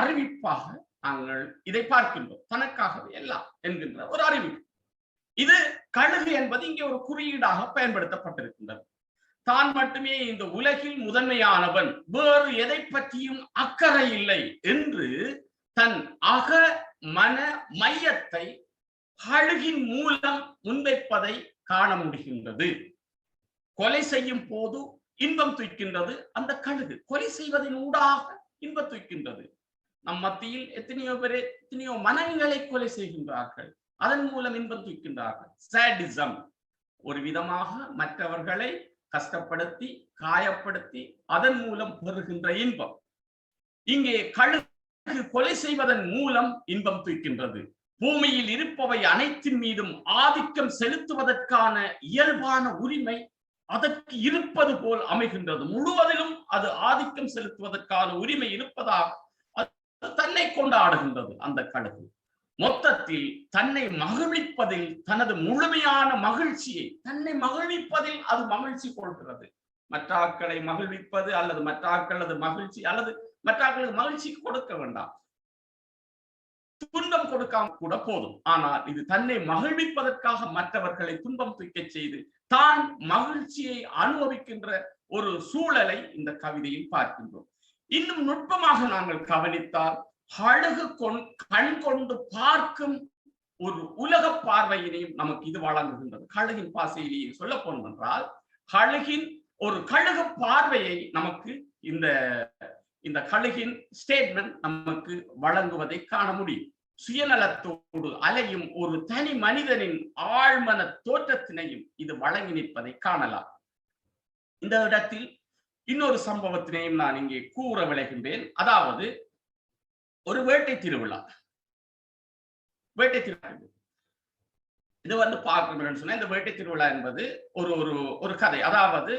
அறிவிப்பாக நாங்கள் இதை பார்க்கின்றோம். தனக்காகவே எல்லாம் என்கின்ற ஒரு அறிவிப்பு. இது கழுகு என்பது இங்கே ஒரு குறியீடாக பயன்படுத்தப்பட்டிருக்கின்றது. தான் மட்டுமே இந்த உலகில் முதன்மையானவன், வேறு எதை பற்றியும் அக்கறை இல்லை என்று தன் அக மன மையத்தை கழுகின் மூலம் முன்வைப்பதை காண முடிகின்றது. கொலை செய்யும் போது இன்பம் துய்க்கின்றது அந்த கழுகு. கொலை செய்வதன் ஊடாக இன்பம் துய்க்கின்றது. நம் மத்தியில் எத்தனையோ பேர் எத்தனையோ மனங்களை கொலை செய்கின்றார்கள், அதன் மூலம் இன்பம் துய்க்கின்றார்கள். சாடிசம், ஒரு விதமாக மற்றவர்களை கஷ்டப்படுத்தி காயப்படுத்தி அதன் மூலம் பெறுகின்ற இன்பம். இங்கே கழுகு கொலை செய்வதன் மூலம் இன்பம் துய்க்கின்றது. பூமியில் இருப்பவை அனைத்தின் மீதும் ஆதிக்கம் செலுத்துவதற்கான இயல்பான உரிமை அதற்கு இருப்பது போல் அமைகின்றது. முழுவதிலும் அது ஆதிக்கம் செலுத்துவதற்கான உரிமை இருப்பதாக தன்னை கொண்டாடுகின்றது அந்த கழுகு. மொத்தத்தில் தன்னை மகிழ்விப்பதில் தனது முழுமையான மகிழ்ச்சியை, தன்னை மகிழ்விப்பதில் அது மகிழ்ச்சி கொள்கிறது. மற்றாக்களை மகிழ்விப்பது அல்லது மற்றாக்களது மகிழ்ச்சி அல்லது மற்றாக்களுக்கு மகிழ்ச்சி கொடுக்க வேண்டாம், துன்பம் கொடுக்காம கூட போதும். ஆனால் இது தன்னை மகிழ்விப்பதற்காக மற்றவர்களை துன்பம் துய்க்க செய்து தான் மகிழ்ச்சியை அனுபவிக்கின்ற ஒரு சூழலை இந்த கவிதையில் பார்க்கின்றோம். இன்னும் நுட்பமாக நாங்கள் கவனித்தால் அழகு கண் கொண்டு பார்க்கும் ஒரு உலக பார்வையினையும் நமக்கு இது வழங்குகின்றது. கழுகின் பாசையிலேயே சொல்ல போனோம் என்றால் ஒரு கழுகு பார்வையை நமக்கு இந்த கழுகின் ஸ்டேட்மெண்ட் நமக்கு வழங்குவதை காண முடியும். சுயநலத்தோடு அலையும் ஒரு தனி மனிதனின் ஆழ்மன தோற்றத்தினையும் இது வழங்கி நிற்பதை காணலாம். இந்த இடத்தில் இன்னொரு சம்பவத்தினையும் நான் இங்கே கூற விளைகின்றேன். அதாவது ஒரு வேட்டை திருவிழா இது பார்க்கணும்னு சொன்னா, இந்த வேட்டை திருவிழா என்பது ஒரு கதை. அதாவது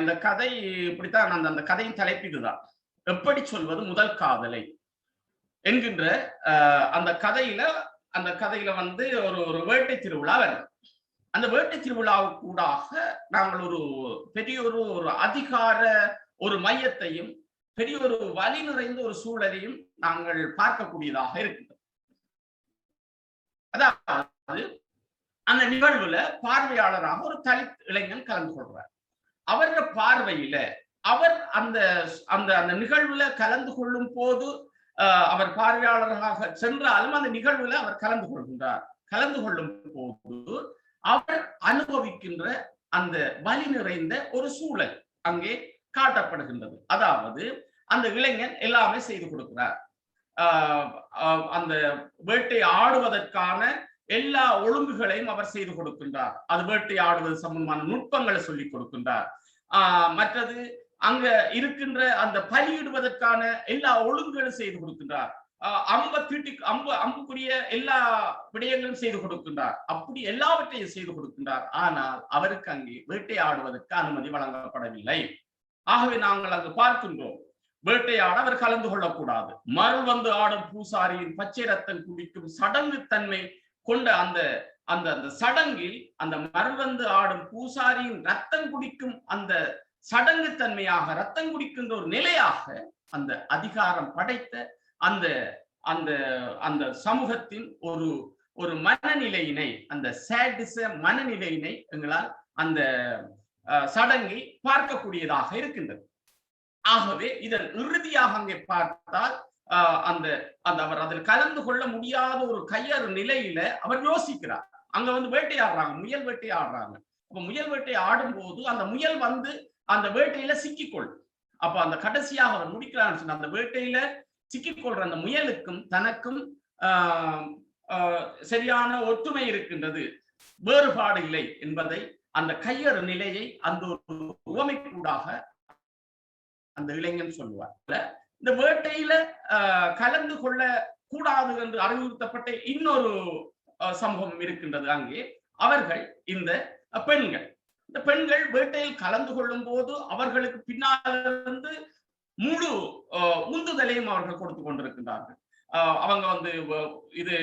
இந்த கதை இப்படித்தான், அந்த கதையின் தலைப்பு இதுதான், எப்படி சொல்வது முதல் காதலை என்கின்ற அந்த கதையில வந்து ஒரு வேட்டை திருவிழா வருது. அந்த வேட்டை திருவிழாவுக்கு கூடாக நாங்கள் பெரிய ஒரு அதிகார ஒரு மையத்தையும் பெரிய ஒரு வலி நிறைந்த ஒரு சூழலையும் நாங்கள் பார்க்கக்கூடியதாக இருக்கின்றது. அதாவது அந்த நிகழ்வுல பார்வையாளராக ஒரு தலித் இளைஞன் கலந்து கொள்றார். அவருடைய பார்வையில அவர் அந்த அந்த நிகழ்வுல கலந்து கொள்ளும் போது அவர் பார்வையாளராக சென்றாலும் அந்த நிகழ்வுல அவர் கலந்து கொள்கின்றார். கலந்து கொள்ளும் போது அவர் அனுபவிக்கின்ற அந்த வலி நிறைந்த ஒரு சூழல் அங்கே காட்டப்படுகின்றது. அதாவது அந்த இளைஞன் எல்லாமே செய்து கொடுக்கிறார். அந்த வேட்டை ஆடுவதற்கான எல்லா ஒழுங்குகளையும் அவர் செய்து கொடுக்கின்றார். அது வேட்டை ஆடுவது சம்பந்தமான நுட்பங்களை சொல்லிக் கொடுக்கின்றார். மற்றது அங்க இருக்கின்ற அந்த பலியிடுவதற்கான எல்லா ஒழுங்குகளும் செய்து கொடுக்கின்றார். அம்புக்குரிய எல்லா விடயங்களும் செய்து கொடுக்கின்றார். அப்படி எல்லாவற்றையும் செய்து கொடுக்கின்றார். ஆனால் அவருக்கு அங்கே வேட்டையாடுவதற்கு அனுமதி வழங்கப்படவில்லை. ஆகவே நாங்கள் அங்கு பார்க்கின்றோம், வேட்டையாட அவர் கலந்து கொள்ளக்கூடாது. மறு வந்து ஆடும் பூசாரியின் பச்சை ரத்தம் குடிக்கும் சடங்கு தன்மை கொண்ட அந்த அந்த சடங்கில் அந்த மறுவந்து ஆடும் பூசாரியின் ரத்தம் குடிக்கும் அந்த சடங்கு தன்மையாக ரத்தம் குடிக்கின்ற ஒரு நிலையாக அந்த அதிகாரம் படைத்த அந்த அந்த அந்த சமூகத்தின் ஒரு மனநிலையினை, அந்த சேடிச மனநிலையினை எங்களால் அந்த சடங்கை பார்க்கக்கூடியதாக இருக்கின்றது. ஆகவே இதன் இறுதியாக அங்கே பார்த்தால் அவர் அதில் கலந்து கொள்ள முடியாத ஒரு கையறு நிலையில அவர் யோசிக்கிறார். அங்க வந்து வேட்டையாடுறாங்க, முயல் வேட்டையாடுறாங்க. அப்ப முயல் வேட்டை ஆடும் போது அந்த முயல் வந்து அந்த வேட்டையில சிக்கிக்கொள்ளும். அப்ப அந்த கடைசியாக அவர் முடிக்கிறான்னு சொன்ன அந்த வேட்டையில சிக்கிக்கொள்ற அந்த முயலுக்கும் தனக்கும் சரியான ஒற்றுமை இருக்கின்றது, வேறுபாடு இல்லை என்பதை அந்த கையறு நிலையை அந்த ஒரு உவமைக்கூடாக அந்த இளைஞன் சொல்லுவார். இந்த வேட்டையில கலந்து கொள்ள கூடாது என்று அறிவுறுத்தப்பட்ட இன்னொரு சமூகம் இருக்கின்றது. அங்கே அவர்கள் இந்த பெண்கள் வேட்டையில் கலந்து கொள்ளும் போது அவர்களுக்கு பின்னாலிருந்து முழு உந்துதலையும் அவர்கள் கொடுத்து கொண்டிருக்கின்றார்கள். அவங்க வந்து இது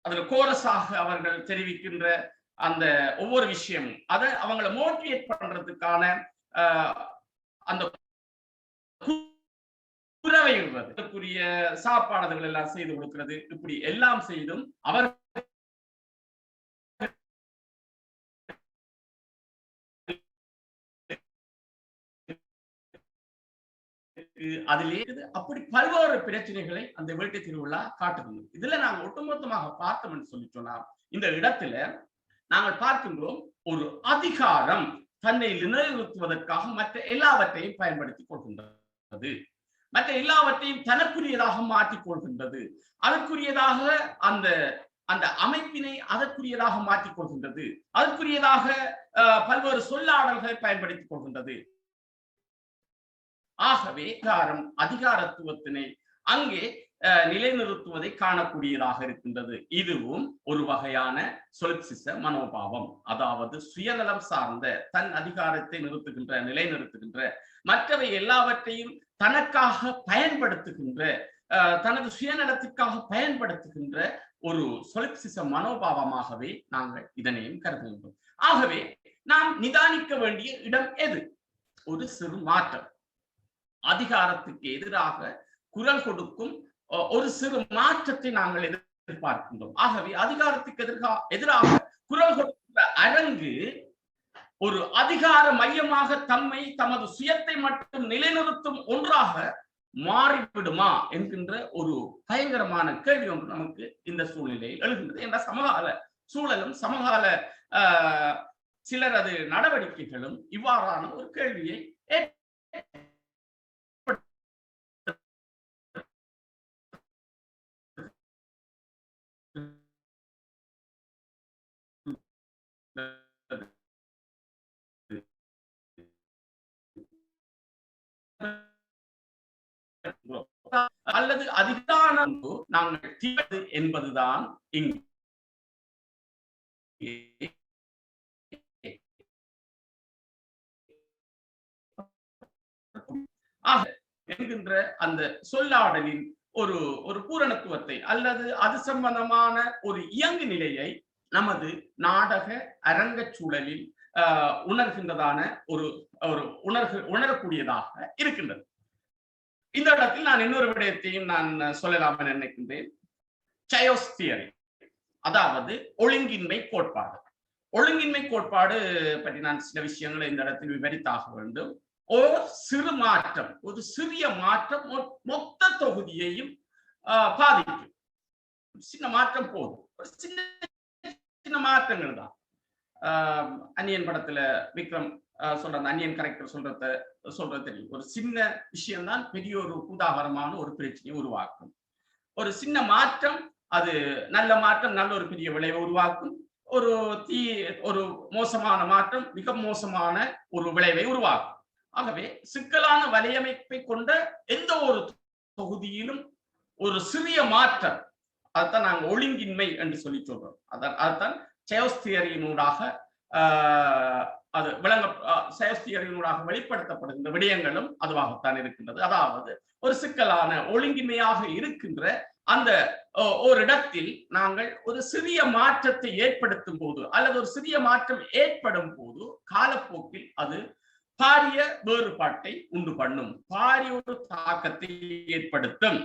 அதுல கோரஸாக அவர்கள் தெரிவிக்கின்ற அந்த ஒவ்வொரு விஷயமும் அதை அவங்களை மோட்டிவேட் பண்றதுக்கான அந்த குறவையுடைய சாப்பாடுகள் எல்லாம் செய்து கொடுக்கிறது. இப்படி எல்லாம் செய்தும் அவர் அதிலே அப்படி பல்வேறு பிரச்சனைகளை அந்த வேட்டை திருவிழா காட்டுகிறது. இதுல நாங்கள் ஒட்டுமொத்தமாக பார்த்தோம் என்று சொல்லி சொன்னால், இந்த இடத்துல நாங்கள் பார்க்கின்றோம் ஒரு அதிகாரம் தன்னை நிலைநிறுத்துவதற்காக மற்ற எல்லாவற்றையும் பயன்படுத்திக் கொள்கின்றது, மற்ற எல்லாவற்றையும் தனக்குரியதாக மாற்றிக் கொள்கின்றது, அதற்குரியதாக அந்த அந்த அமைப்பினை அதற்குரியதாக மாற்றிக் கொள்கின்றது, அதற்குரியதாக பல்வேறு சொல்லாடல்களை பயன்படுத்திக் கொள்கின்றது. ஆகவே அதிகாரத்துவத்தினை அங்கே நிலைநிறுத்துவதை காணக்கூடியதாக இருக்கின்றது. இதுவும் ஒரு வகையான சொலிப்சிச மனோபாவம், அதாவது சுயநலம் சார்ந்த தன் அதிகாரத்தை நிலைநிறுத்துகின்ற மற்றவை எல்லாவற்றையும் தனக்காக பயன்படுத்துகின்ற தனது சுயநலத்திற்காக பயன்படுத்துகின்ற ஒரு சொலிப்சிச மனோபாவமாகவே நாங்கள் இதனையும் கருதுகின்றோம். ஆகவே நாம் நிதானிக்க வேண்டிய இடம் எது? ஒரு சிறு மாற்றம், அதிகாரத்துக்கு எதிராக குரல் கொடுக்கும் ஒரு சிறு மாற்றத்தை நாங்கள் எதிர்பார்க்கின்றோம். ஆகவே அதிகாரத்துக்கு எதிராக குரல் கொடுக்கிற அரங்கு ஒரு அதிகார மையமாக தம்மை தமது சுயத்தை மட்டும் நிலைநிறுத்தும் ஒன்றாக மாறிவிடுமா என்கின்ற ஒரு பயங்கரமான கேள்வி ஒன்று நமக்கு இந்த சூழ்நிலையில் எழுகின்றது. என்ற சமகால சூழலும் சமகால சிலரது நடவடிக்கைகளும் இவ்வாறான ஒரு கேள்வியை அல்லது அதிகாரம் நாங்கள் தீர்வது என்பதுதான் இங்கு என்கின்ற அந்த சொல்லாடலின் ஒரு ஒரு பூரணத்துவத்தை அல்லது அது சம்பந்தமான ஒரு இயங்கு நிலையை நமது நாடக அரங்க சூழலில் உணர்கின்றதான ஒரு உணரக்கூடியதாக இருக்கின்றது. இந்த இடத்தில் நான் இன்னொரு விடயத்தையும் நான் சொல்லலாம் என நினைக்கின்றேன். chaos theory, அதாவது ஒழுங்கின்மை கோட்பாடு. ஒழுங்கின்மை கோட்பாடு பற்றி நான் சில விஷயங்களை இந்த இடத்தில் விவரித்தாக வேண்டும். ஒரு சிறு மாற்றம், ஒரு சிறிய மாற்றம் மொத்த தொகுதியையும் பாதிக்கும். சின்ன மாற்றம் போதும், ஒரு சின்ன சின்ன மாற்றங்கள் தான். அன்னியன் படத்துல விக்ரம் சொல்ற அன்னியன் கரெக்டர் சொல்றது தெரியும். ஒரு சின்ன விஷயம் தான் பெரிய ஒரு உதாரணமான ஒரு பிரச்சனையை உருவாக்கும். ஒரு சின்ன மாற்றம், அது நல்ல மாற்றம், நல்ல ஒரு பெரிய விளைவை உருவாக்கும். ஒரு மோசமான மாற்றம் மிக மோசமான ஒரு விளைவை உருவாக்கும். ஆகவே சிக்கலான வலையமைப்பை கொண்ட எந்த ஒரு தொகுதியிலும் ஒரு சிறிய மாற்றம், அதுதான் நாங்கள் ஒழுங்கின்மை என்று சொல்லி சொல்றோம். அதுதான் chaos theory-யினூடாக அது chaos theory-யினூடாக வெளிப்படுத்தப்படுகின்ற விடயங்களும் அதுவாகத்தான் இருக்கின்றது. அதாவது ஒரு சிக்கலான ஒழுங்கின்மையாக இருக்கின்ற அந்த ஒரு இடத்தில் நாங்கள் ஒரு சிறிய மாற்றத்தை ஏற்படுத்தும் போது அல்லது ஒரு சிறிய மாற்றம் ஏற்படும் போது காலப்போக்கில் அது பாரிய வேறுபாட்டை உண்டு பண்ணும், பாரிய ஒரு தாக்கத்தை ஏற்படுத்தும்.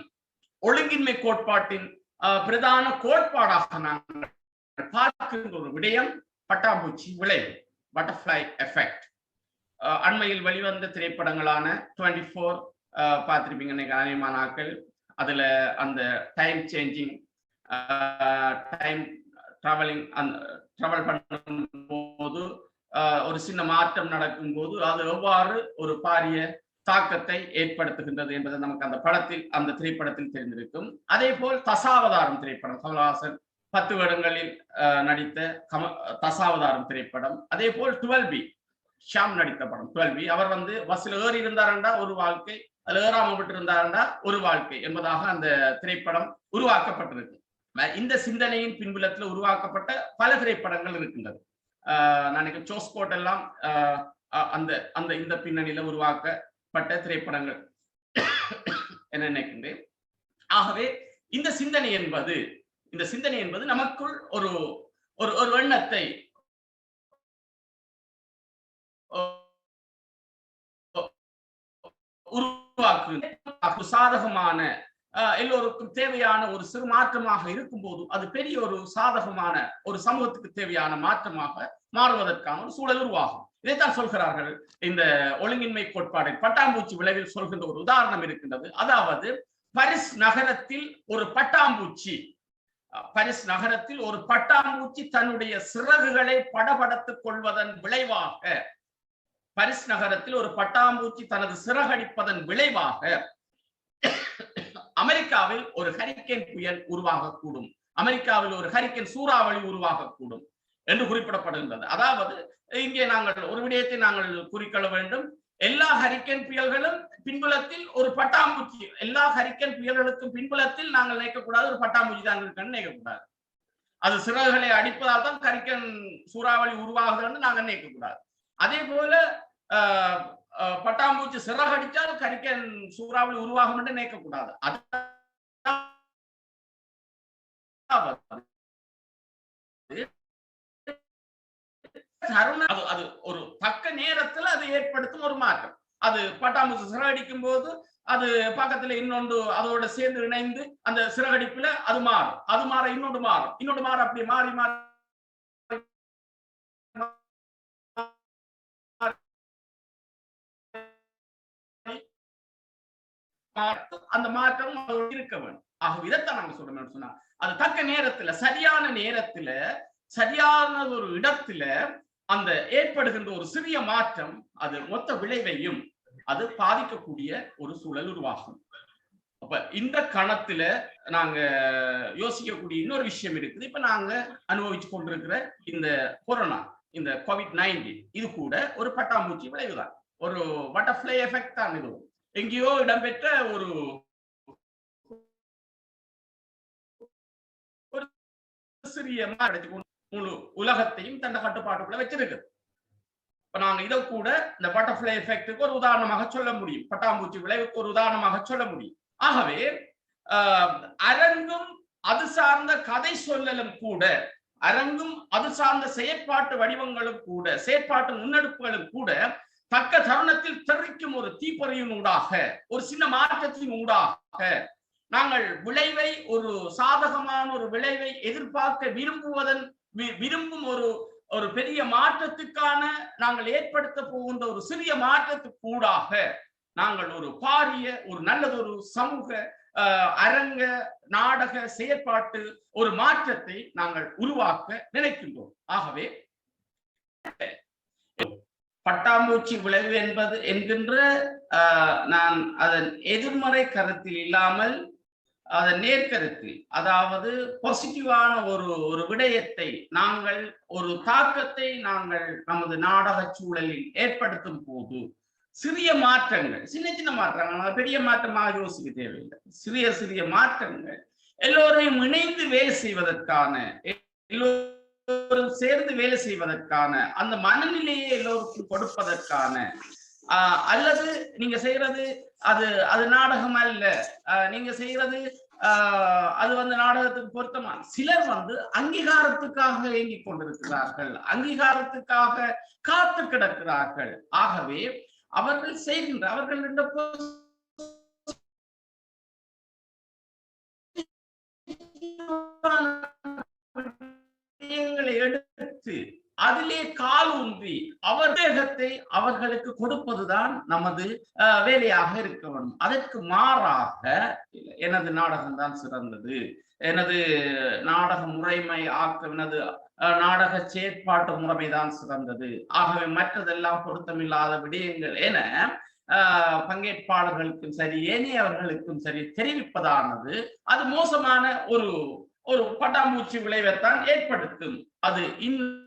ஒழுங்கின்மை கோட்பாட்டின் பிரதான கோட்பாடாக நாங்கள் பார்க்கின்ற ஒரு விடயம் பட்டாம்பூச்சி விளைவு, பட்டர்ஃப்ளை எஃபெக்ட். அண்மையில் வெளிவந்த திரைப்படங்களான 24 பார்த்திருப்பீங்க அநேகமானாக்கள். அதுல அந்த டைம் சேஞ்சிங், டைம் டிராவல் பண்ணும் போது ஒரு சின்ன மாற்றம் நடக்கும் போது அது எவ்வாறு ஒரு பாரிய தாக்கத்தை ஏற்படுத்துகின்றது என்பது நமக்கு அந்த திரைப்படத்தில் தெரிந்திருக்கும். அதே போல் தசாவதாரம் திரைப்படம், கமலஹாசன் 10 வருடங்களில் நடித்த தசாவதாரம் திரைப்படம். அதே போல் 12B, ஷாம் நடித்த படம் 12B. அவர் பஸ்ல ஏறி இருந்தாருண்டா ஒரு வாழ்க்கை, அதுல ஏறாம விட்டு இருந்தாருண்டா ஒரு வாழ்க்கை என்பதாக அந்த திரைப்படம் உருவாக்கப்பட்டிருக்கு. இந்த சிந்தனையின் பின்புலத்தில் உருவாக்கப்பட்ட பல திரைப்படங்கள் இருக்கின்றது. நான் சோஸ்கோட் எல்லாம் இந்த பின்னணியில உருவாக்கப்பட்ட திரைப்படங்கள் என்ன நினைக்கின்றேன். ஆகவே இந்த சிந்தனை என்பது நமக்குள் ஒரு ஒரு எண்ணத்தை உருவாக்கு சாதகமான எல்லோருக்கும் தேவையான ஒரு சிறு மாற்றமாக இருக்கும் போது அது பெரிய ஒரு சாதகமான ஒரு சமூகத்துக்கு தேவையான மாற்றமாக மாறுவதற்கான ஒரு சூழல் உருவாகும். இதைத்தான் சொல்கிறார்கள் இந்த ஒழுங்கின்மை கோட்பாடு பட்டாம்பூச்சி விளைவில் சொல்கின்ற ஒரு உதாரணம் இருக்கின்றது. அதாவது பாரிஸ் நகரத்தில் ஒரு பட்டாம்பூச்சி தன்னுடைய சிறகுகளை படபடத்துக் கொள்வதன் விளைவாக, பாரிஸ் நகரத்தில் ஒரு பட்டாம்பூச்சி தனது சிறகடிப்பதன் விளைவாக அமெரிக்காவில் ஒரு ஹரிக்கேன் புயல் உருவாகக்கூடும், அமெரிக்காவில் ஒரு ஹரிக்கேன் சூறாவளி உருவாகக்கூடும் என்று குறிப்பிடப்படுகின்றது. அதாவது இங்கே நாங்கள் ஒரு விடயத்தை நாங்கள் குறிக்கொள்ள வேண்டும். எல்லா ஹரிக்கேன் புயல்களும் பின்புலத்தில் ஒரு பட்டாம்பூச்சி, எல்லா ஹரிக்கேன் புயல்களுக்கும் பின்புலத்தில் நாங்கள் நினைக்கக்கூடாது ஒரு பட்டாம்பூச்சி தான் இருக்குன்னு நினைக்கக்கூடாது. அது சிறகுகளை அடிப்பதால் தான் ஹரிக்கேன் சூறாவளி உருவாகுது என்று நாங்கள் நினைக்கக்கூடாது. அதே போல பட்டாம்பூச்சி சிறகடிச்சால் ஹரிக்கேன் சூறாவளி உருவாகும் என்று நினைக்கக்கூடாது. அது ஒரு தக்க நேரத்தில் அது ஏற்படுத்தும் ஒரு மாற்றம். அது பட்டாம்பூச்சி சிறகடிக்கும் போது அது பக்கத்துல இன்னொன்று அதோட சேர்ந்து இணைந்து அந்த சிறகடிப்புல அது மாற இன்னொன்று மாற அப்படி மாறி அந்த மாற்றம் இருக்க வேண்டும். ஆக இதைத்தான் நாங்க சொல்றோம் சொன்னா அது தக்க நேரத்துல சரியான நேரத்துல சரியான ஒரு இடத்துல அந்த ஏற்படுகின்ற ஒரு சிறிய மாற்றம் அது மொத்த விளைவையும் அது பாதிக்கக்கூடிய ஒரு சூழல் உருவாகும். அப்ப இந்த கணத்துல நாங்க யோசிக்கக்கூடிய இன்னொரு விஷயம் இருக்குது. இப்ப நாங்க அனுபவிச்சு கொண்டிருக்கிற இந்த கொரோனா, இந்த COVID-19 இது கூட ஒரு பட்டாம்பூச்சி விளைவுதான், ஒரு பட்டர்ஃப்ளை எஃபெக்ட் தான். இது எங்கேயோ இடம்பெற்ற ஒரு சிறிய முழு உலகத்தையும் தன்னை கட்டுப்பாட்டுக்குள்ள வச்சிருக்கு. இப்ப நாங்க இதை கூட இந்த பட்டர்ஃப்ளை எஃபெக்டுக்கு ஒரு உதாரணமாக சொல்ல முடியும், பட்டாம்பூச்சி விளைவுக்கு ஒரு உதாரணமாக சொல்ல முடியும். ஆகவே அரங்கும் அது சார்ந்த கதை சொல்லலும் கூட, அரங்கும் அது சார்ந்த செயற்பாட்டு வடிவங்களும் கூட, செயற்பாட்டு முன்னெடுப்புகளும் கூட தக்க தருணத்தில் தெரிவிக்கும் ஒரு தீப்பொறியின் ஊடாக, ஒரு சின்ன மாற்றத்தின் ஊடாக நாங்கள் விளைவை, ஒரு சாதகமான ஒரு விளைவை எதிர்பார்க்க விரும்பும் ஒரு பெரிய மாற்றத்துக்கான நாங்கள் ஏற்படுத்த போகின்ற ஒரு சிறிய மாற்றத்துக்கூடாக நாங்கள் ஒரு பாரிய ஒரு நல்லதொரு சமூக அரங்க நாடக செயற்பாட்டு ஒரு மாற்றத்தை நாங்கள் உருவாக்க நினைக்கின்றோம். ஆகவே பட்டாம்பூச்சி விளைவு என்பது என்கின்ற நான் அதன் எதிர்மறை கருத்தில் இல்லாமல் அதன் நேர்கருத்தில், அதாவது பாசிட்டிவான ஒரு விடயத்தை நாங்கள், ஒரு தாக்கத்தை நாங்கள் நமது நாடக சூழலில் ஏற்படுத்தும் போது சிறிய மாற்றங்கள், சின்ன மாற்றங்கள், பெரிய மாற்றமாக யோசிக்க தேவையில்லை, சிறிய மாற்றங்கள் எல்லோரையும் இணைந்து வேலை செய்வதற்கான, எல்லோரும் சேர்ந்து வேலை செய்வதற்கான அந்த மனநிலையை எல்லோருக்கும் கொடுப்பதற்கான, அல்லது நீங்க செய்யறது அது நாடகம் அல்ல, நீங்க செய்யறது அது நாடகத்துக்கு பொருத்தமான, சிலர் அங்கீகாரத்துக்காக இயங்கிக் கொண்டிருக்கிறார்கள், அங்கீகாரத்துக்காக காத்து கிடக்கிறார்கள். ஆகவே அவர்கள் செய்கின்ற அவர்கள் எடுத்து அதிலே கால் ஊன்றி அவர்களை அவர்களுக்கு கொடுப்பதுதான் நமது வேலையாக இருக்க வேண்டும். அதற்கு மாறாக எனது நாடகம் தான் சிறந்தது, எனது நாடக முறைமை எனது நாடக செயற்பாட்டு முறைமைதான் சிறந்தது, ஆகவே மற்றதெல்லாம் பொருத்தமில்லாத விடயங்கள் என பங்கேற்பாளர்களுக்கும் சரி ஏனையவர்களுக்கும் சரி தெரிவிப்பதானது அது மோசமான ஒரு பட்டாம்பூச்சி விளைவைத்தான் ஏற்படுத்தும். அது இன்னும்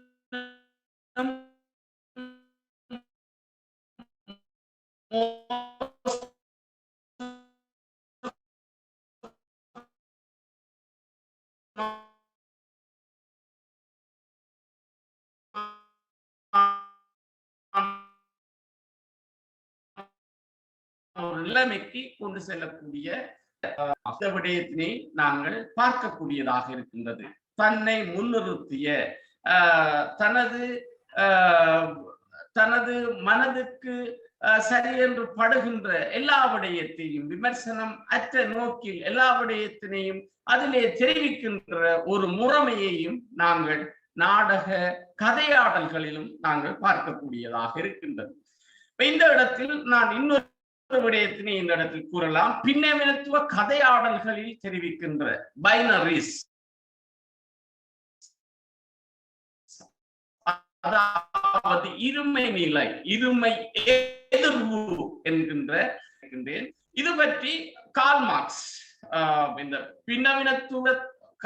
நிலைமைக்கு கொண்டு செல்லக்கூடிய அந்த விடயத்தினை நாங்கள் பார்க்கக்கூடியதாக இருக்கின்றது. தன்னை முன்னிறுத்திய தனது மனதுக்கு சரி என்று படுகின்ற எல்லா விடயத்தையும் விமர்சனம் அற்ற நோக்கில் எல்லா விடயத்தினையும் அதிலே தெரிவிக்கின்ற ஒரு முறைமையையும் நாங்கள் நாடக கதையாடல்களிலும் நாங்கள் பார்க்கக்கூடியதாக இருக்கின்றது. இந்த இடத்தில் நான் இன்னொரு விடயத்தினை இந்த இடத்தில் கூறலாம். பின்னவெனத்துவ கதையாடல்களில் தெரிவிக்கின்ற பைனரிஸ், அதாவது இருமை நிலை, இருமை எதிர்வு என்கின்ற இது பற்றி கார்ல் மார்க்ஸ் இந்த பின்னவீனத்துவ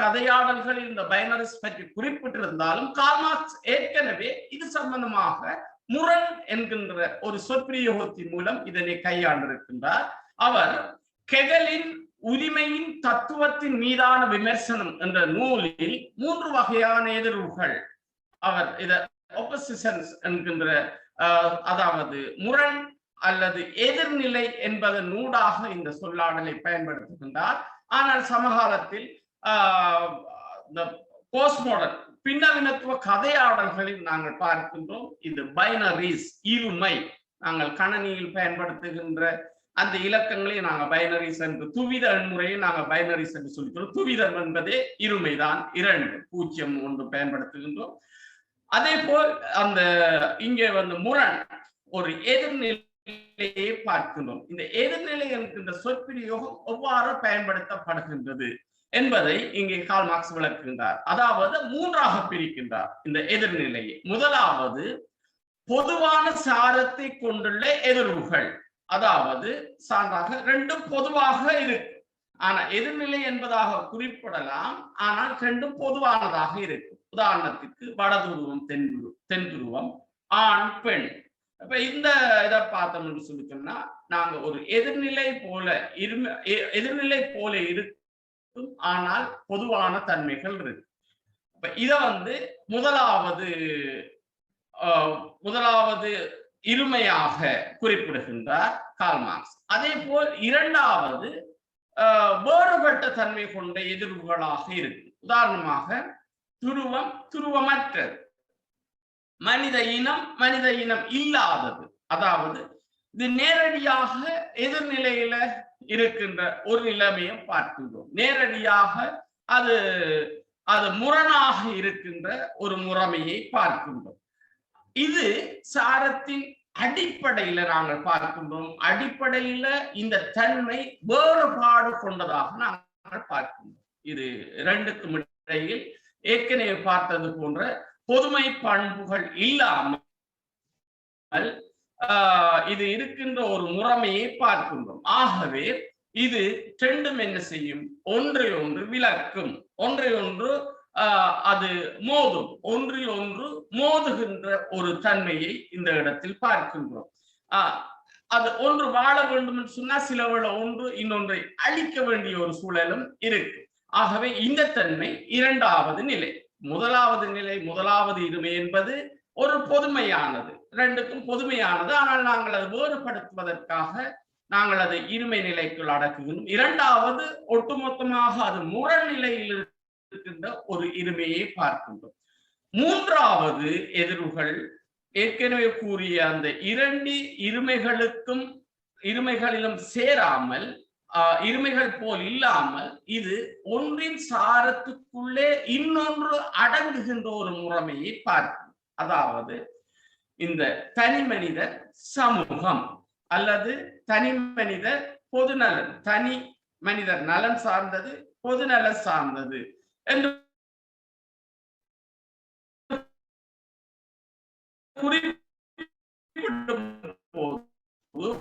கதையாடல்களில் இந்த பைனரிஸ் பற்றி குறிப்பிட்டிருந்தாலும் கார்ல் மார்க்ஸ் ஏற்கனவே இது சம்பந்தமாக முரண் என்கின்ற ஒரு சொற்பிரயோகத்தின் மூலம் இதனை கையாண்டிருக்கின்றார். அவர் கெகலின் உரிமையின் தத்துவத்தின் மீதான விமர்சனம் என்ற நூலில் 3 வகையான எதிர்வுகள், அவர் இத ஒப்போசிஷன்ஸ் என்கின்ற, அதாவது முரண் அல்லது எதிர்நிலை என்பதன் ஊடாக இந்த சொல்லாடலை பயன்படுத்துகின்றார். ஆனால் சமகாலத்தில் போஸ்ட் மாடர்ன் பின்னவீனத்துவ கதையாடல்களில் நாங்கள் பார்க்கின்றோம் இது பைனரிஸ், இருமை, நாங்கள் கணனியில் பயன்படுத்துகின்ற அந்த இலக்கங்களை நாங்கள் பைனரிஸ் என்று துவித எண்முறையை நாங்கள் பைனரிஸ் என்று சொல்லிக்கிறோம். துவிதம் என்பதே இருமைதான், 2 0 1 பயன்படுத்துகின்றோம். அதே போல் அந்த இங்கே முரண் ஒரு எதிர்நிலையை பார்க்கின்றோம். இந்த எதிர்நிலை என்கின்ற சொற்பிரயோகம் எவ்வாறு பயன்படுத்தப்படுகின்றது என்பதை இங்கே கார்ல் மார்க்ஸ் விளக்குகின்றார். அதாவது 3ஆக பிரிக்கின்றார் இந்த எதிர்நிலையை. முதலாவது பொதுவான சாரத்தை கொண்டுள்ள எதிர்வுகள், அதாவது சான்றாக 2 பொதுவாக இருக்கு, ஆனா எதிர்நிலை என்பதாக குறிப்பிடலாம், ஆனால் 2 பொதுவானதாக இருக்கு. உதாரணத்திற்கு வடதுருவம் தென் துருவம், ஆண் பெண். அப்ப இந்த இதை பார்த்தோம் என்று சொல்லி சொன்னா நாங்க ஒரு எதிர்நிலை போல இருக்கும், ஆனால் பொதுவான தன்மைகள் இருக்கு. அப்ப இத முதலாவது இருமையாக குறிப்பிடுகின்றார் கார்ல் மார்க்ஸ். அதே போல் இரண்டாவது வேறுபட்ட தன்மை கொண்ட எதிர்வுகளாக இருக்கு. உதாரணமாக துருவம் துருவமற்றது, மனித இனம் இல்லாதது. அதாவது இது நேரடியாக எதிர்நிலையில இருக்கின்ற ஒரு நிலைமையும் பார்க்கின்றோம். நேரடியாக அது முரணாக இருக்கின்ற ஒரு முறைமையை பார்க்கின்றோம். இது சாரத்தின் அடிப்படையில நாங்கள் பார்க்கின்றோம். அடிப்படையில இந்த தன்மை வேறுபாடு கொண்டதாக நாங்கள் பார்க்கின்றோம். இது 2க்கும் இடையில் ஏற்கனவே பார்த்தது போன்ற பொதுமை பண்புகள் இல்லாமல் இது இருக்கின்ற ஒரு முறைமையை பார்க்கின்றோம். ஆகவே இது 2ம் என்ன செய்யும்? ஒன்றை ஒன்று விளக்கும், ஒன்றை ஒன்று அது மோதும், ஒன்றில் ஒன்று மோதுகின்ற ஒரு தன்மையை இந்த இடத்தில் பார்க்கின்றோம். அது ஒன்று வாழ வேண்டும் என்று சொன்னா சில வேளை ஒன்று இன்னொன்றை அழிக்க வேண்டிய ஒரு சூழலும் இருக்கு. ஆகவே இந்த தன்மை 2வது நிலை. முதலாவது இருமை என்பது ஒரு பொதுமையானது, 2க்கும் பொதுமையானது. ஆனால் நாங்கள் அதை வேறுபடுத்துவதற்காக நாங்கள் அதை இருமை நிலைக்குள் அடக்குகின்றோம். 2வது ஒட்டுமொத்தமாக அது முரண் நிலையில் இருக்கின்ற ஒரு இருமையை பார்க்கின்றோம். 3வது எதிர்வுகள் ஏற்கனவே கூறிய அந்த 2 இருமைகளிலும் சேராமல், இருமைகள் போல் இல்லாமல், இது ஒன்றின் சாரத்துக்குள்ளே இன்னொன்று அடங்குகின்ற ஒரு முறைமையை பார்க்கும். அதாவது இந்த தனி மனித சமூகம் அல்லது தனி மனித பொதுநலன், தனி மனிதர் நலன் சார்ந்தது, பொதுநலன் சார்ந்தது என்று குறிப்பிடும் போது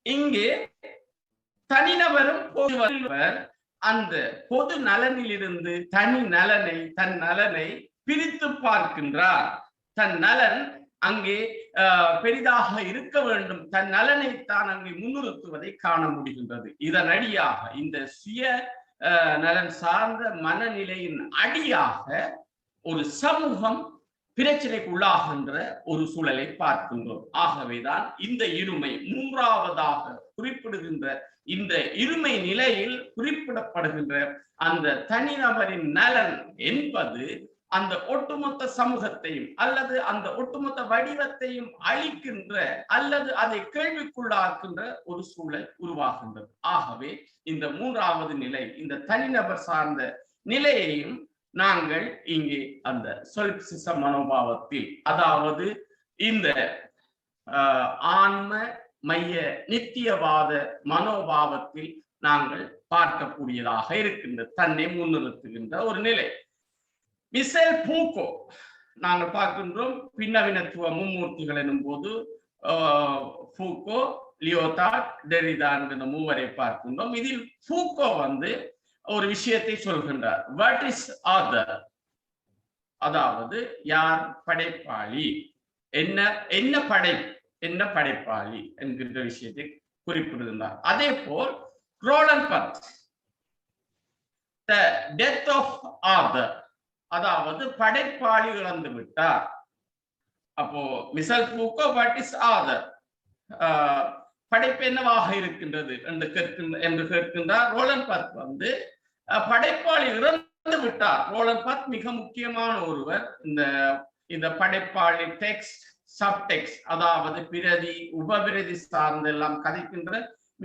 இங்கே தனிநபரும் அந்த பொது நலனிலிருந்து தன் நலனை பிரித்து பார்க்கின்றார். தன் நலன் அங்கே பெரிதாக இருக்க வேண்டும், தன் நலனை தான் அங்கே முன்னிறுத்துவதை காண முடிகின்றது. இதனடியாக இந்த சுய நலன் சார்ந்த மனநிலையின் அடியாக ஒரு சமூகம் பிரச்சனைக்கு உள்ளாகின்ற ஒரு சூழலை பார்க்கின்றோம். ஆகவேதான் இந்த இருமை 3வதாக குறிப்பிடுகின்ற இந்த இருமை நிலையில் குறிப்பிடப்படுகின்ற அந்த தனிநபரின் நலன் என்பது அந்த ஒட்டுமொத்த சமூகத்தையும் அல்லது அந்த ஒட்டுமொத்த வடிவத்தையும் அழிக்கின்ற அல்லது அதை கேள்விக்குள்ளாக்கின்ற ஒரு சூழல் உருவாகின்றது. ஆகவே இந்த 3வது நிலை, இந்த தனிநபர் சார்ந்த நிலையையும் நாங்கள் இங்கே அந்த சொலிப்சிச மனோபாவத்தில், அதாவது இந்த ஆன்ம மைய நித்தியவாத மனோபாவத்தில் நாங்கள் பார்க்கக்கூடியதாக இருக்கின்ற தன்னை முன்னிறுத்துகின்ற ஒரு நிலை. மிசேல் பூக்கோ நாங்கள் பார்க்கின்றோம். பின்னவீனத்துவ மும்மூர்த்திகள் எனும் போது பூக்கோ, லியோதார்ட், டெரிடா என்ற மூவரை பார்க்கின்றோம். இதில் பூக்கோ ஒரு விஷயத்தை சொல்கின்றார். வாட் இஸ் ஆதர், அதாவது யார் படைப்பாளி, என்ன படைப்பாளி என்கின்ற விஷயத்தை குறிப்பிடுகின்றார். அதே போல் Roland Barthes the death of author, அதாவது படைப்பாளி இழந்து விட்டார். அப்போ Michel Foucault what is author, படைப்பு என்னவாக இருக்கின்றது என்று கேட்கின்றார். ரோலண்ட் பர்த் படைப்பாளி இறந்து விட்டார். ரோலண்ட் பர்த் மிக முக்கியமான ஒருவர். இந்த படைப்பாளி டெக்ஸ்ட் சப்டெக்ஸ்ட், அதாவது பிரதி உபபிரதி சார்ந்து எல்லாம் கதைக்கின்ற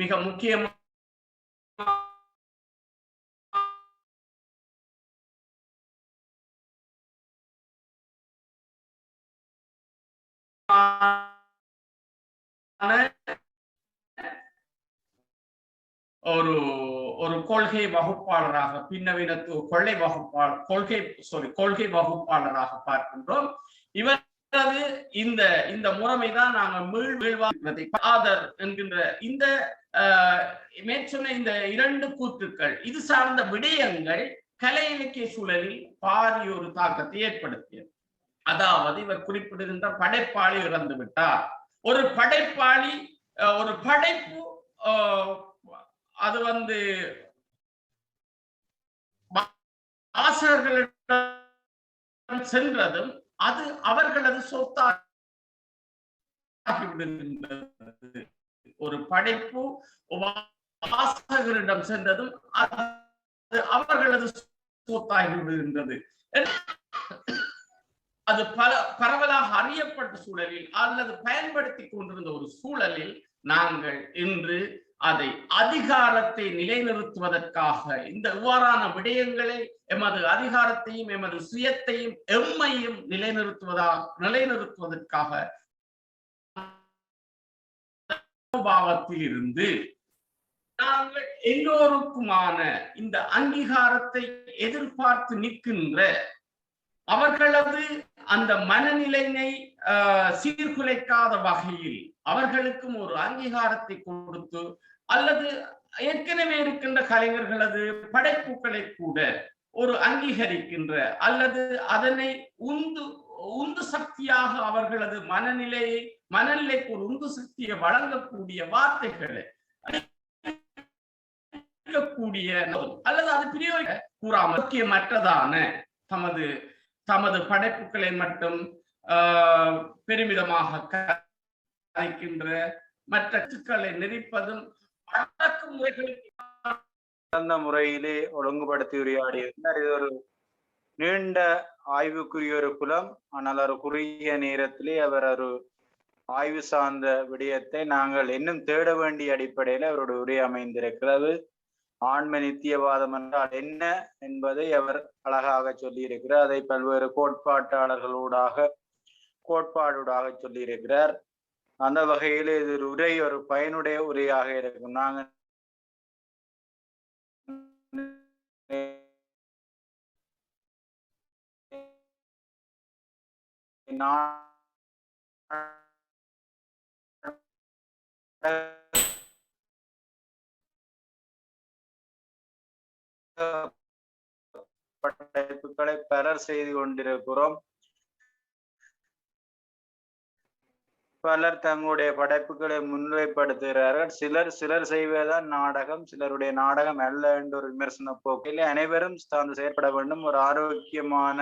மிக முக்கியமான ஒரு ஒரு கொள்கை வகுப்பாளராக, பின்னவீனத்துவ கொள்கை வகுப்பாளராக பார்க்கின்றோம். இவரது இந்த முறைமைதான் நாங்கள் ஆதர் என்கின்ற இந்த மேற்சொன்ன இந்த இரண்டு கூற்றுக்கள், இது சார்ந்த விடயங்கள் கலை இலக்கிய சூழலில் பாரிய ஒரு தாக்கத்தை ஏற்படுத்தியது. அதாவது இவர் குறிப்பிடுகின்ற படைப்பாளி இறந்து விட்டார். ஒரு படைப்பாளி, ஒரு படைப்பு அது வாசகர்களிடம் சென்றதும் அது அவர்களது சொத்தாகிவிடுகின்றது. ஒரு படைப்பு வாசகரிடம் சென்றதும் அது அவர்களது சொத்தாகிவிடுகின்றது. அது பரவலாக அறியப்பட்ட சூழலில் அல்லது பயன்படுத்தி கொண்டிருந்த ஒரு சூழலில் நாங்கள் இன்று அதை அதிகாரத்தை நிலைநிறுத்துவதற்காக இந்த இவ்வாறான விடயங்களை எமது அதிகாரத்தையும் எமது சுயத்தையும் எம்மையும் நிலைநிறுத்துவதற்காக பாவத்தில் இருந்து நாங்கள் எல்லோருக்குமான இந்த அங்கீகாரத்தை எதிர்பார்த்து நிற்கின்ற அவர்களது அந்த மனநிலையை சீர்குலைக்காத வகையில் அவர்களுக்கும் ஒரு அங்கீகாரத்தை கொடுத்து, அல்லது ஏற்கனவே இருக்கின்ற கலைஞர்களது படைப்புகளை கூட ஒரு அங்கீகரிக்கின்ற அல்லது அதனை உந்து சக்தியாக அவர்களது மனநிலைக்கு ஒரு உந்து சக்தியை வழங்கக்கூடிய வார்த்தைகளை அல்லது அது பிரயோக கூறாமல் முக்கியமற்றதான தமது படைப்புகளை மட்டும் பெருமிதமாக கலைக்கின்ற மற்ற கருத்துக்களை நெறிப்பதும் முறையிலே ஒழுங்குபடுத்தி உரையாடியிருந்தார். இது ஒரு நீண்ட ஆய்வுக்குரிய ஒரு புலம். ஆனால் ஒரு குறுகிய நேரத்திலே அவர் ஒரு ஆய்வு சார்ந்த விடயத்தை நாங்கள் இன்னும் தேட வேண்டிய அடிப்படையில் அவருடைய உரை அமைந்திருக்கிறது. ஆன்ம நித்தியவாதம் என்றால் என்ன என்பதை அவர் அழகாக சொல்லியிருக்கிறார். அதை பல்வேறு கோட்பாடுடாக சொல்லியிருக்கிறார். அந்த வகையில் இது உரை ஒரு பயனுடைய உரையாக இருக்கும். நாங்கள் படைப்புகளை பலர் செய்து கொண்டிருக்கிறோம். பலர் தங்களுடைய படைப்புகளை முன்னிலைப்படுத்துகிறார்கள். சிலர் செய்வதுதான் நாடகம், சிலருடைய நாடகம் அல்ல என்ற ஒரு விமர்சன போக்கில் அனைவரும் சார்ந்து செயற்பட வேண்டும். ஒரு ஆரோக்கியமான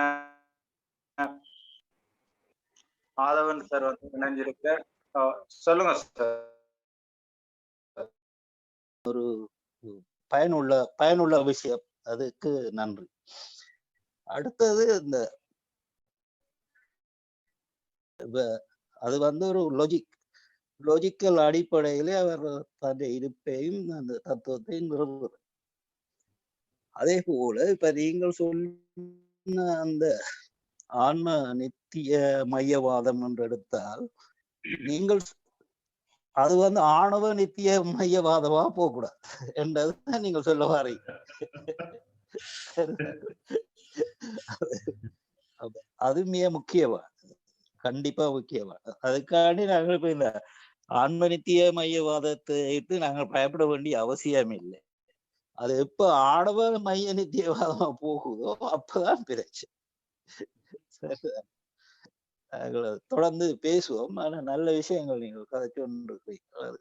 ஆதவன் சார் இணைஞ்சிருக்க. சொல்லுங்க சார். ஒரு பயனுள்ள விஷயம், அதுக்கு நன்றி. அடுத்தது அது ஒரு லாஜிக்கல் அடிப்படையிலே அவர் தன்னுடைய இருப்பையும் அந்த தத்துவத்தையும் நிறுவுகிறார். அதே போல இப்ப நீங்கள் சொன்ன அந்த ஆன்ம நித்திய மையவாதம் என்று எடுத்தால், நீங்கள் அது ஆணவ நித்திய மையவாதமா போகக்கூடாது என்றதுதான் நீங்கள் சொல்ல வாரீங்க. அது மிக முக்கியமா, கண்டிப்பா முக்கியமா. அதுக்காண்டி நாங்கள் இப்ப இந்த ஆன்ம நித்திய மையவாதத்தை இட்டு நாங்கள் பயப்பட வேண்டிய அவசியம் இல்லை. அது எப்ப ஆணவ மைய நித்தியவாதமா போகுதோ அப்பதான் பிரச்சனை. தொடர்ந்து பேசுவோம். ஆனா நல்ல விஷயங்கள் நீங்கள் கதைச்சு கொண்டிருக்கிறீர்கள்,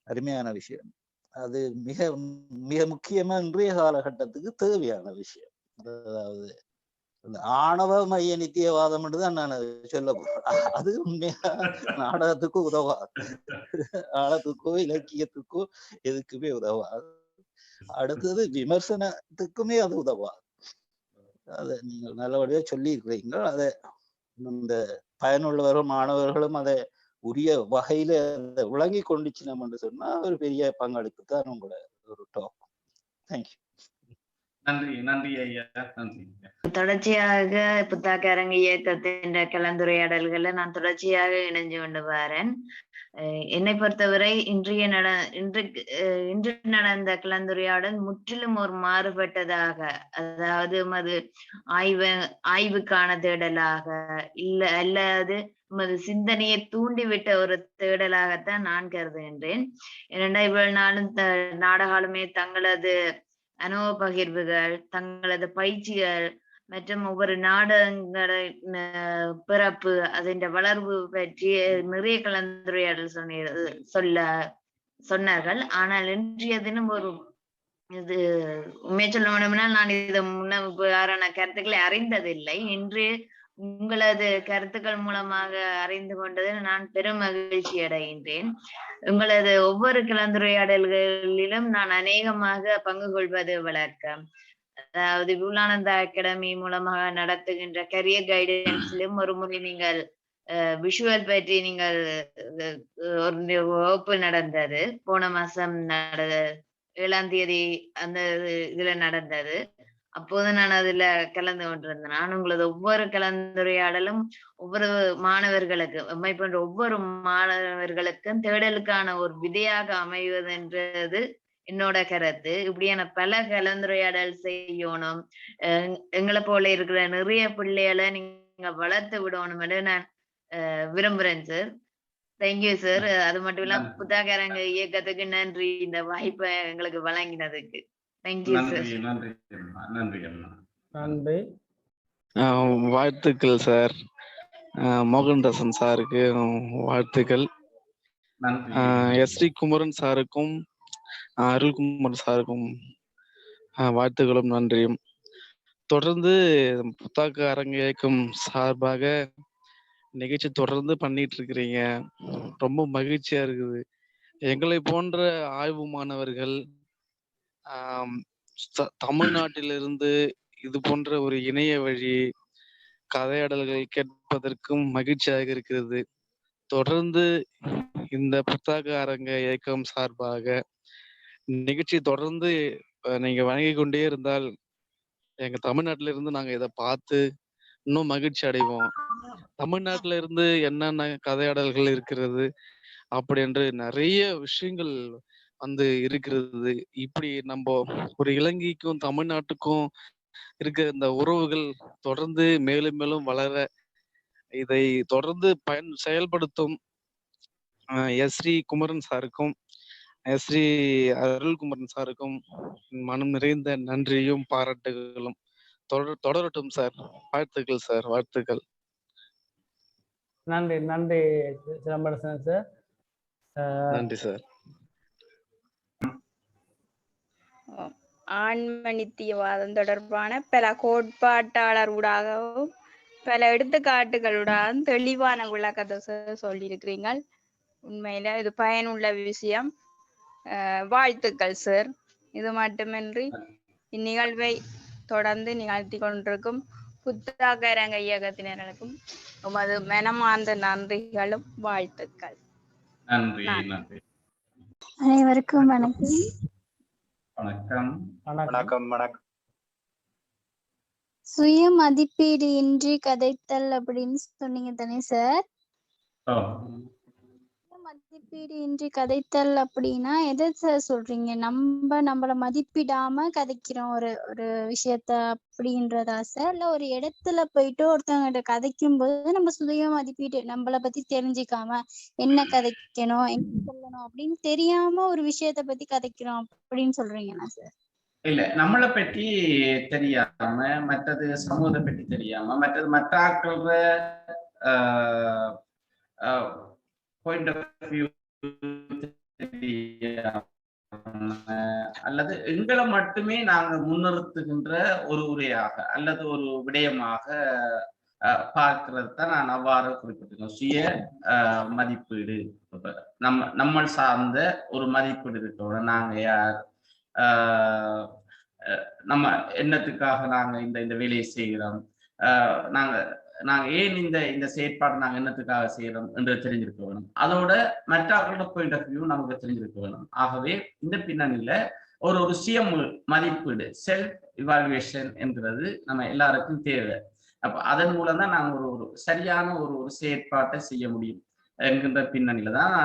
அருமையான விஷயம். அது மிக மிக முக்கியமா இன்றைய காலகட்டத்துக்கு தேவையான விஷயம். அதாவது இந்த ஆணவ மைய நித்தியவாதம் தான் நான் சொல்ல போறேன். அது உண்மையா நாடகத்துக்கும் உதவாது, நாடகத்துக்கோ இலக்கியத்துக்கோ எதுக்குமே உதவாது. அடுத்தது விமர்சனத்துக்குமே அது உதவாது. அதை நீங்கள் நல்லபடியாக சொல்லி இருக்கிறீங்க. அதை இந்த பயனுள்ளவர்கள் மாணவர்களும் அதை உரிய வகையில அதை விளங்கி கொண்டுச்சினோம் என்று சொன்னா ஒரு பெரிய பங்களிப்பு தான் உங்களோட ஒரு டாப். தேங்க்யூ. நன்றி நன்றி ஐயா, நன்றி. தொடர்ச்சியாக புத்தாக்கரங்க இயக்கத்தின் கலந்துரையாடல்களை நான் தொடர்ச்சியாக இணைஞ்சு கொண்டு வரேன். என்னை பொறுத்தவரை இன்று நடந்த கலந்துரையாடல் முற்றிலும் ஒரு மாறுபட்டதாக, அதாவது அது ஆய்வுக்கான தேடலாக அல்லது சிந்தனையை தூண்டிவிட்ட ஒரு தேடலாகத்தான் நான் கருதுகின்றேன். ஏனென்றால் இவ்வளவு நாளும் நாடகாலுமே தங்களது அனுபவ பகிர்வுகள், தங்களது பயிற்சிகள் மற்றும் ஒவ்வொரு நாடகங்களின் பிறப்பு, அதன் வளர்வு பற்றி நிறைய கலந்துரையாடல் சொன்னார்கள். ஆனால் இன்றைய தினம் இது உண்மையை சொல்ல வேண்டும்னா நான் இதை முன்ன கருத்துக்களை அறிந்ததில்லை. இன்று உங்களது கருத்துக்கள் மூலமாக அறிந்து கொண்டது நான் பெரும் மகிழ்ச்சி அடைகின்றேன். உங்களது ஒவ்வொரு கலந்துரையாடல்களிலும் நான் அநேகமாக பங்கு கொள்வது வழக்கம். அதாவது விபுலானந்தா அகாடமி மூலமாக நடத்துகின்ற கரியர் கைடன்ஸ்லும் ஒரு முறை நீங்கள் விஷுவல் பற்றி நீங்கள் ஒரு வகுப்பு நடந்தது, போன மாசம் 7ஆம் தேதி அந்த இதுல நடந்தது. அப்போது நான் அதுல கலந்து கொண்டிருந்தேன். நான் உங்களது ஒவ்வொரு கலந்துரையாடலும் ஒவ்வொரு மாணவர்களுக்கு, அம்மை போன்ற ஒவ்வொரு மாணவர்களுக்கும் தேடலுக்கான ஒரு விதையாக அமைவதுன்றது என்னோட கருத்து. இப்படியான பல கலந்துரையாடல் செய்யணும், எங்களை போல இருக்கிற நிறைய பிள்ளைகளை நீங்க வளர்த்து விடணும் என்று நான் விரும்புறேன் சார். Thank you sir. அது மட்டும் இல்லாம புத்தாக்கரங்க இயக்கத்துக்கு நன்றி, இந்த வாய்ப்பை எங்களுக்கு வழங்கினதுக்கு. Thank you sir. நன்றி. வாழ்த்துக்கள் சார். மோகன்தாசன் சாருக்கு வாழ்த்துக்கள். எஸ்டி குமரன் சாருக்கும் அருள்குமார் சாருக்கும் வாழ்த்துக்களும் நன்றியும். தொடர்ந்து புத்தாக்க அரங்க இயக்கம் சார்பாக நிகழ்ச்சி தொடர்ந்து பண்ணிட்டு இருக்கிறீங்க, ரொம்ப மகிழ்ச்சியா இருக்குது. எங்களை போன்ற ஆய்வு மாணவர்கள் தமிழ்நாட்டிலிருந்து இது போன்ற ஒரு இணைய வழி கதையாடல்கள் கேட்பதற்கும் மகிழ்ச்சியாக இருக்கிறது. தொடர்ந்து இந்த புத்தக அரங்க இயக்கம் சார்பாக நிகழ்ச்சி தொடர்ந்து நீங்க வழங்கி கொண்டே இருந்தால் எங்க தமிழ்நாட்டில இருந்து நாங்க இதை பார்த்து இன்னும் மகிழ்ச்சி அடைவோம். தமிழ்நாட்டில இருந்து என்னென்ன கதையாடல்கள் இருக்கிறது அப்படி என்று நிறைய விஷயங்கள் இருக்கிறது. இப்படி நம்ம ஒரு இலங்கைக்கும் தமிழ்நாட்டுக்கும் இருக்க இந்த உறவுகள் தொடர்ந்து மேலும் மேலும் வளர இதை தொடர்ந்து செயல்படுத்தும் எஸ்ரீ குமரன் சாருக்கும் எஸ்ரீ அருள்குமரன் சாருக்கும் மனம் நிறைந்த நன்றியும் பாராட்டுகளும். தொடரட்டும் சார். வாழ்த்துக்கள் சார், வாழ்த்துக்கள். நன்றி நன்றி சிலம்பரசன் சார். நன்றி சார். ஆண்மனித்தியவாதம் தொடர்பான பல கோட்பாட்டாளர்களாகவும் பல எடுத்துக்காட்டுகளுடன் தெளிவான விளக்கத்தை சொல்லியிருக்கிறீர்கள். உண்மையில இது பயனுள்ள விஷயம். வாழ்த்துக்கள் சார். இது மட்டுமின்றி இந்நிகழ்வை தொடர்ந்து நிகழ்த்தி கொண்டிருக்கும் புத்தாக்க அரங்க இயக்கத்தினர்களுக்கும் உமது மனமார்ந்த நன்றிகளும் வாழ்த்துக்கள். நன்றி நன்றி. அனைவருக்கும் வணக்கம். வணக்கம். வணக்கம். வணக்கம். சுய மதிப்பீடு இன்றி கதைத்தல் அப்படின்னு சொன்னீங்க தானே சார்? மதிப்பீடு இன்றி கதைத்தல் அப்படின்னா எதை சார் சொல்றீங்க? நம்மள மதிப்பிடாம கதைக்கிறோம் ஒரு விஷயத்த அப்படின்றதா சார்? இல்ல ஒரு இடத்துல போயிட்டு ஒருத்தவங்கிட்ட கதைக்கும் போது நம்ம சுய மதிப்பீடு நம்மளை பத்தி தெரிஞ்சுக்காம என்ன கதைக்கணும் என்ன சொல்லணும் அப்படின்னு தெரியாம ஒரு விஷயத்த பத்தி கதைக்கிறோம் அப்படின்னு சொல்றீங்களா சார்? இல்ல, நம்மளை பற்றி தெரியாம, மற்றது சமூகத்தை பற்றி தெரியாம, மற்றது மற்ற ஆட்கள பாயிண்ட் ஆஃப் வியூ அல்லது எங்களை மட்டுமே நாங்க முன்னிறுத்துகின்ற ஒரு உரையாக அல்லது ஒரு விடயமாக பார்க்கிறது தான் நான் அவ்வாறு குறிப்பிட்டிருக்கேன். சுய மதிப்பீடு, நம்ம சார்ந்த ஒரு மதிப்பீடு இருக்கோம். நாங்க யார், நம்ம என்னத்துக்காக நாங்க இந்த வேலையை செய்கிறோம், நாங்க நாங்க ஏன் இந்த செயற்பாடு நாங்க என்னத்துக்காக செய்யறோம் என்று தெரிஞ்சிருக்க வேணும். அதோட மற்றவர்களோட பாயிண்ட் ஆஃப் வியூ நமக்கு தெரிஞ்சிருக்க வேணும். ஆகவே இந்த பின்னணியில ஒரு சுய மதிப்பீடு, செல்ஃப் இவாலுவேஷன் என்கிறது நம்ம எல்லாருக்கும் தேவை. அப்ப அதன் மூலம் தான் நாங்க ஒரு சரியான ஒரு செயற்பாட்டை செய்ய முடியும் என்கின்ற பின்னணியில தான்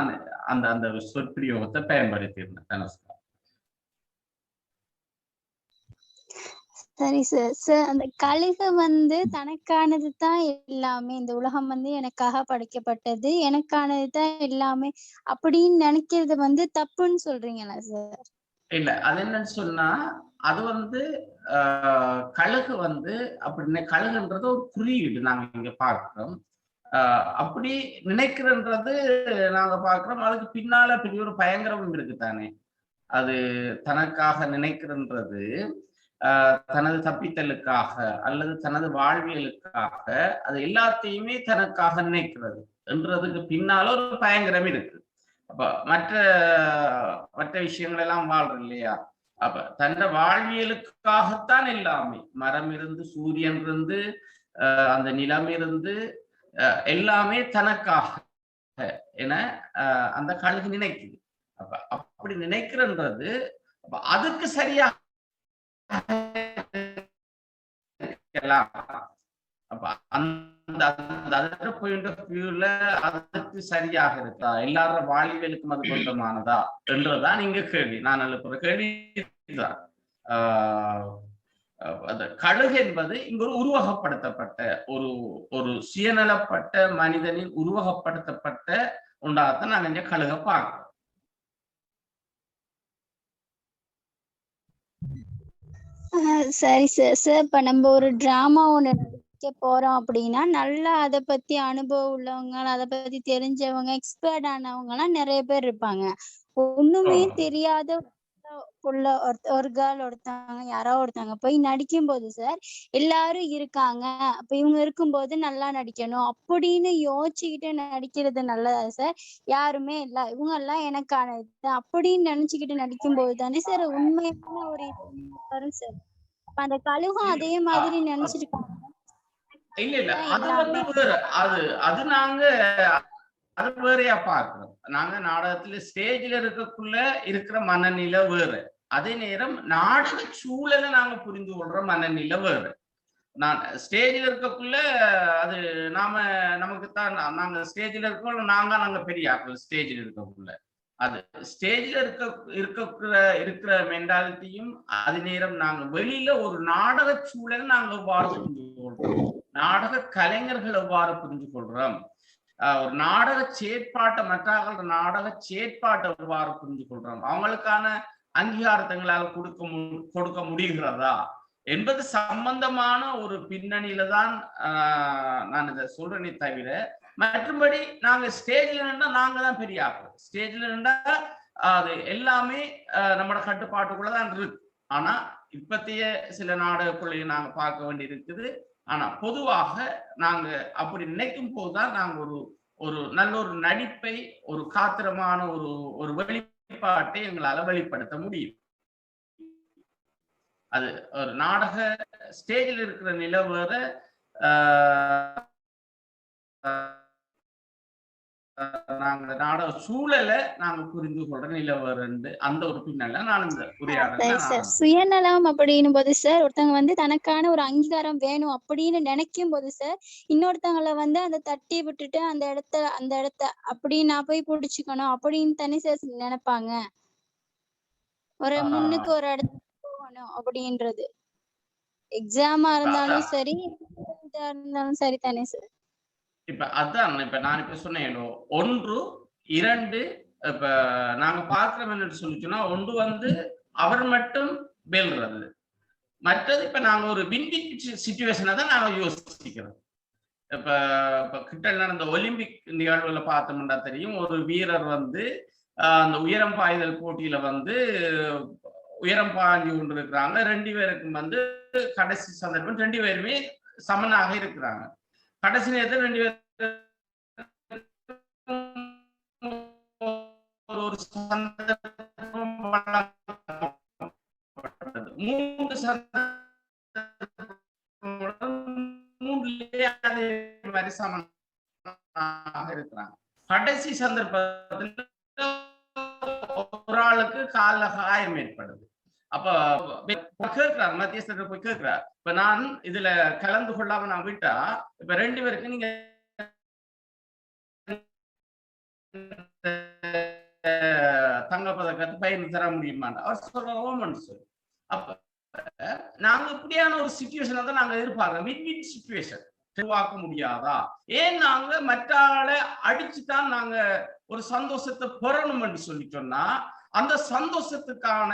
நான் அந்த சொற்பிரயோகத்தை பயன்படுத்தியிருந்தேன். நமஸ்காரம். சரி சார். சார் அந்த கழுகு வந்து தனக்கானது தான் எல்லாமே, இந்த உலகம் வந்து எனக்காக படைக்கப்பட்டது, எனக்கானது தான் எல்லாமே அப்படின்னு நினைக்கிறது வந்து தப்புன்னு சொல்றீங்களா சார்? இல்ல, அது என்னன்னு சொன்னா அது வந்து கழுகு வந்து அப்படி கழுகுன்றது ஒரு குறியீடு நாங்க இங்க பார்க்கிறோம். அப்படி நினைக்கிறன்றது நாங்க பார்க்கிறோம். அதுக்கு பின்னால பெரிய ஒரு பயங்கரமும் இருக்குதானே. அது தனக்காக நினைக்கிறன்றது தனது தப்பித்தலுக்காக அல்லது தனது வாழ்வியலுக்காக அது எல்லாத்தையுமே தனக்காக நினைக்கிறது என்றதுக்கு பின்னால ஒரு பயங்கரம் இருக்கு. அப்ப மற்ற விஷயங்கள் எல்லாம் வாழ்றோம் இல்லையா. அப்ப தன்ன வாழ்வியலுக்காகத்தான் எல்லாமே, மரம் இருந்து, சூரியன் இருந்து, அந்த நிலம் இருந்து, எல்லாமே தனக்காக என அந்த கழுகு நினைக்குது. அப்ப அப்படி நினைக்கிறன்றது அதுக்கு சரியா அப்ப அந்த பாயிண்ட் ஆஃப் வியூல அதுக்கு சரியாக இருக்கா, எல்லாரோட வாழ்வியலுக்கும் அது பொருத்தமானதா என்றுதான் இங்க கேள்வி. நான் எழுப்புற கேள்வி தான். கழுகு என்பது இங்க ஒரு உருவகப்படுத்தப்பட்ட ஒரு சுயநலப்பட்ட மனிதனின் உருவகப்படுத்தப்பட்ட உண்டாகத்தான் நாங்க இங்க கழுக பார்க்கிறோம். சரி சார். சார் இப்ப நம்ம ஒரு டிராமா ஒண்ணு நடிக்க போறோம் அப்படின்னா நல்லா அதை பத்தி அனுபவம் உள்ளவங்க, அதை பத்தி தெரிஞ்சவங்க, எக்ஸ்பர்ட் ஆனவங்க எல்லாம் நிறைய பேர் இருப்பாங்க. ஒண்ணுமே தெரியாத ஒரு கேர்ள் ஒருத்தாங்க, யாரோ ஒருத்தாங்க போய் நடிக்கும் போது சார் எல்லாரும் இருக்காங்க, அப்ப இவங்க இருக்கும்போது நல்லா நடிக்கணும் அப்படின்னு யோசிச்சுக்கிட்டு நடிக்கிறது நல்லதா சார்? யாருமே இல்ல, இவங்க எல்லாம் எனக்கானது அப்படின்னு நினைச்சுக்கிட்டு நடிக்கும் போது தானே சார் உண்மையான ஒரு இது வரும் சார். அந்த கழுகும் அதே மாதிரி நினைச்சிட்டு இல்ல அது வந்து வேற. அது நாங்க அது வேறையா பார்க்கிறோம். நாங்க நாடகத்துல ஸ்டேஜ்ல இருக்கக்குள்ள இருக்கிற மனநிலை வேறு, அதே நேரம் நாடக சூழலை நாங்க புரிந்து கொள்ற மனநிலை வேறு. நான் ஸ்டேஜ்ல இருக்கக்குள்ள அது நமக்குத்தான், நாங்க ஸ்டேஜ்ல இருக்கக்குள்ள நாங்க பெரிய ஆட்கள். ஸ்டேஜ்ல இருக்கக்குள்ள அது ஸ்டேஜ்ல இருக்கிற மென்டாலிட்டியும், அதே நேரம் நாங்க வெளியில ஒரு நாடக சூழலை நாங்க எவ்வாறு புரிஞ்சு கொள்றோம், நாடக கலைஞர்கள் எவ்வாறு புரிஞ்சு கொள்றோம், ஒரு நாடக செயற்பாட்டை மற்ற நாடக செயற்பாட்டை எவ்வாறு புரிஞ்சு கொள்றோம், அவங்களுக்கான அங்கீகாரத்தங்களால் கொடுக்க முடிகிறதா என்பது சம்பந்தமான ஒரு பின்னணியில தான் நான் இதை சொல்றேனே தவிர, மற்றபடி நாங்க ஸ்டேஜ்ல நின்றா நாங்க தான் பெரிய ஆட்கள். ஸ்டேஜ்ல நின்றா அது எல்லாமே நம்மளோட கட்டுப்பாட்டுக்குள்ளதான் இருக்கு. ஆனா இப்பத்திய சில நாடகக்குள்ளையும் நாங்க பார்க்க வேண்டி இருக்குது. ஆனா பொதுவாக நாங்க அப்படி நினைக்கும் போதுதான் நாங்க ஒரு நல்ல ஒரு நடிப்பை, ஒரு காத்திரமான ஒரு வெளிப்பாட்டை எங்களால வெளிப்படுத்த முடியும். அது ஒரு நாடக ஸ்டேஜில் இருக்கிற நிலவர நாங்க நாடக சூழலை நாங்க புரிந்து கொள்ற நிலவரண்டு அந்த ஒரு பின்னல நான் இந்த உரையாடல. சுயநலம் அப்படின்னும் போது சார் ஒருத்தவங்க வந்து தனக்கான ஒரு அங்கீகாரம் வேணும் அப்படின்னு நினைக்கும் போது சார் இன்னொருத்தவங்களை வந்து அந்த தட்டி விட்டுட்டு அந்த இடத்த அப்படி நான் போய் பிடிச்சுக்கணும் அப்படின்னு தானே சார் நினைப்பாங்க. ஒரு முன்னுக்கு ஒரு இடத்துக்கு போகணும் அப்படின்றது எக்ஸாமா இருந்தாலும் சரி, இருந்தாலும் சரி தானே சார். இப்ப அதான் இப்ப நான் இப்ப சொன்னேன், 1 2 இப்ப நாங்க பாக்குறோம் என்னன்னு சொல்லிச்சோன்னா, ஒன்று வந்து அவர் மட்டும் வெல்றது, மற்றது இப்ப நாங்க ஒரு வின்வின் சிச்சுவேஷனை தான் நாங்க யோசிக்கிறோம். இப்ப கிட்ட நடந்த ஒலிம்பிக் நிகழ்வுல பார்த்தோம்னா தெரியும், ஒரு வீரர் வந்து அந்த உயரம் பாய்தல் போட்டியில வந்து உயரம் பாய்ஞ்சு கொண்டு இருக்கிறாங்க. 2 பேருக்கும் வந்து கடைசி சந்தர்ப்பம் 2 பேருமே சமனாக இருக்கிறாங்க. கடைசி நேரத்தில் 2 பேர் ஒரு சந்தர்ப்பம் 3 சரிசமனாக இருக்கிறாங்க. கடைசி சந்தர்ப்பத்தில் ஒரு ஆளுக்கு கால காயம் ஏற்படுது. அப்ப கேட்கிறார், மத்தியஸ்தர் போய் கேட்கிறார், இப்ப நான் இதுல கலந்து கொள்ளாம நான் விட்டா இப்ப 2 பேருக்கு நீங்க தங்கப்பதக்கத்தை பயன் தர முடியுமான்னு அவர் சொல்ற. அப்ப நாங்க இப்படியான ஒரு சிச்சுவேஷனை தான் நாங்க எதிர்பார்க்கிறோம். வின் வின் சிச்சுவேஷன் உருவாக்க முடியாதா? ஏன் நாங்க மற்ற ஆளை அடிச்சுதான் நாங்க ஒரு சந்தோஷத்தை பெறணும் என்று சொல்லி சொன்னா அந்த சந்தோஷத்துக்கான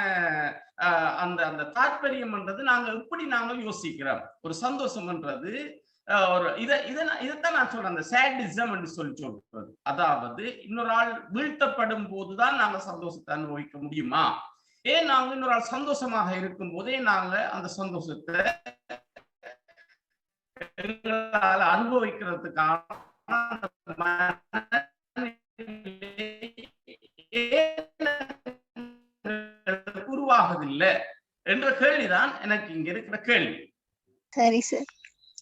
அந்த அந்த தாற்பயம்ன்றது நாங்க எப்படி நாங்க யோசிக்கிறோம். ஒரு சந்தோஷம்ன்றது ஒரு இதைத்தான் நான் சொல்றேன், அந்த சேடிசம் என்று சொல்லி சொல்றது. அதாவது இன்னொரு ஆள் வீழ்த்தப்படும் போதுதான் நாங்க சந்தோஷத்தை அனுபவிக்க முடியுமா? ஏன் நாங்க இன்னொரு ஆள் சந்தோஷமாக இருக்கும் போதே நாங்க அந்த சந்தோஷத்தை அனுபவிக்கிறதுக்கான உருவாகுதில்லை என்ற கேள்விதான் எனக்கு இங்க இருக்கிற கேள்வி. சரி சார்,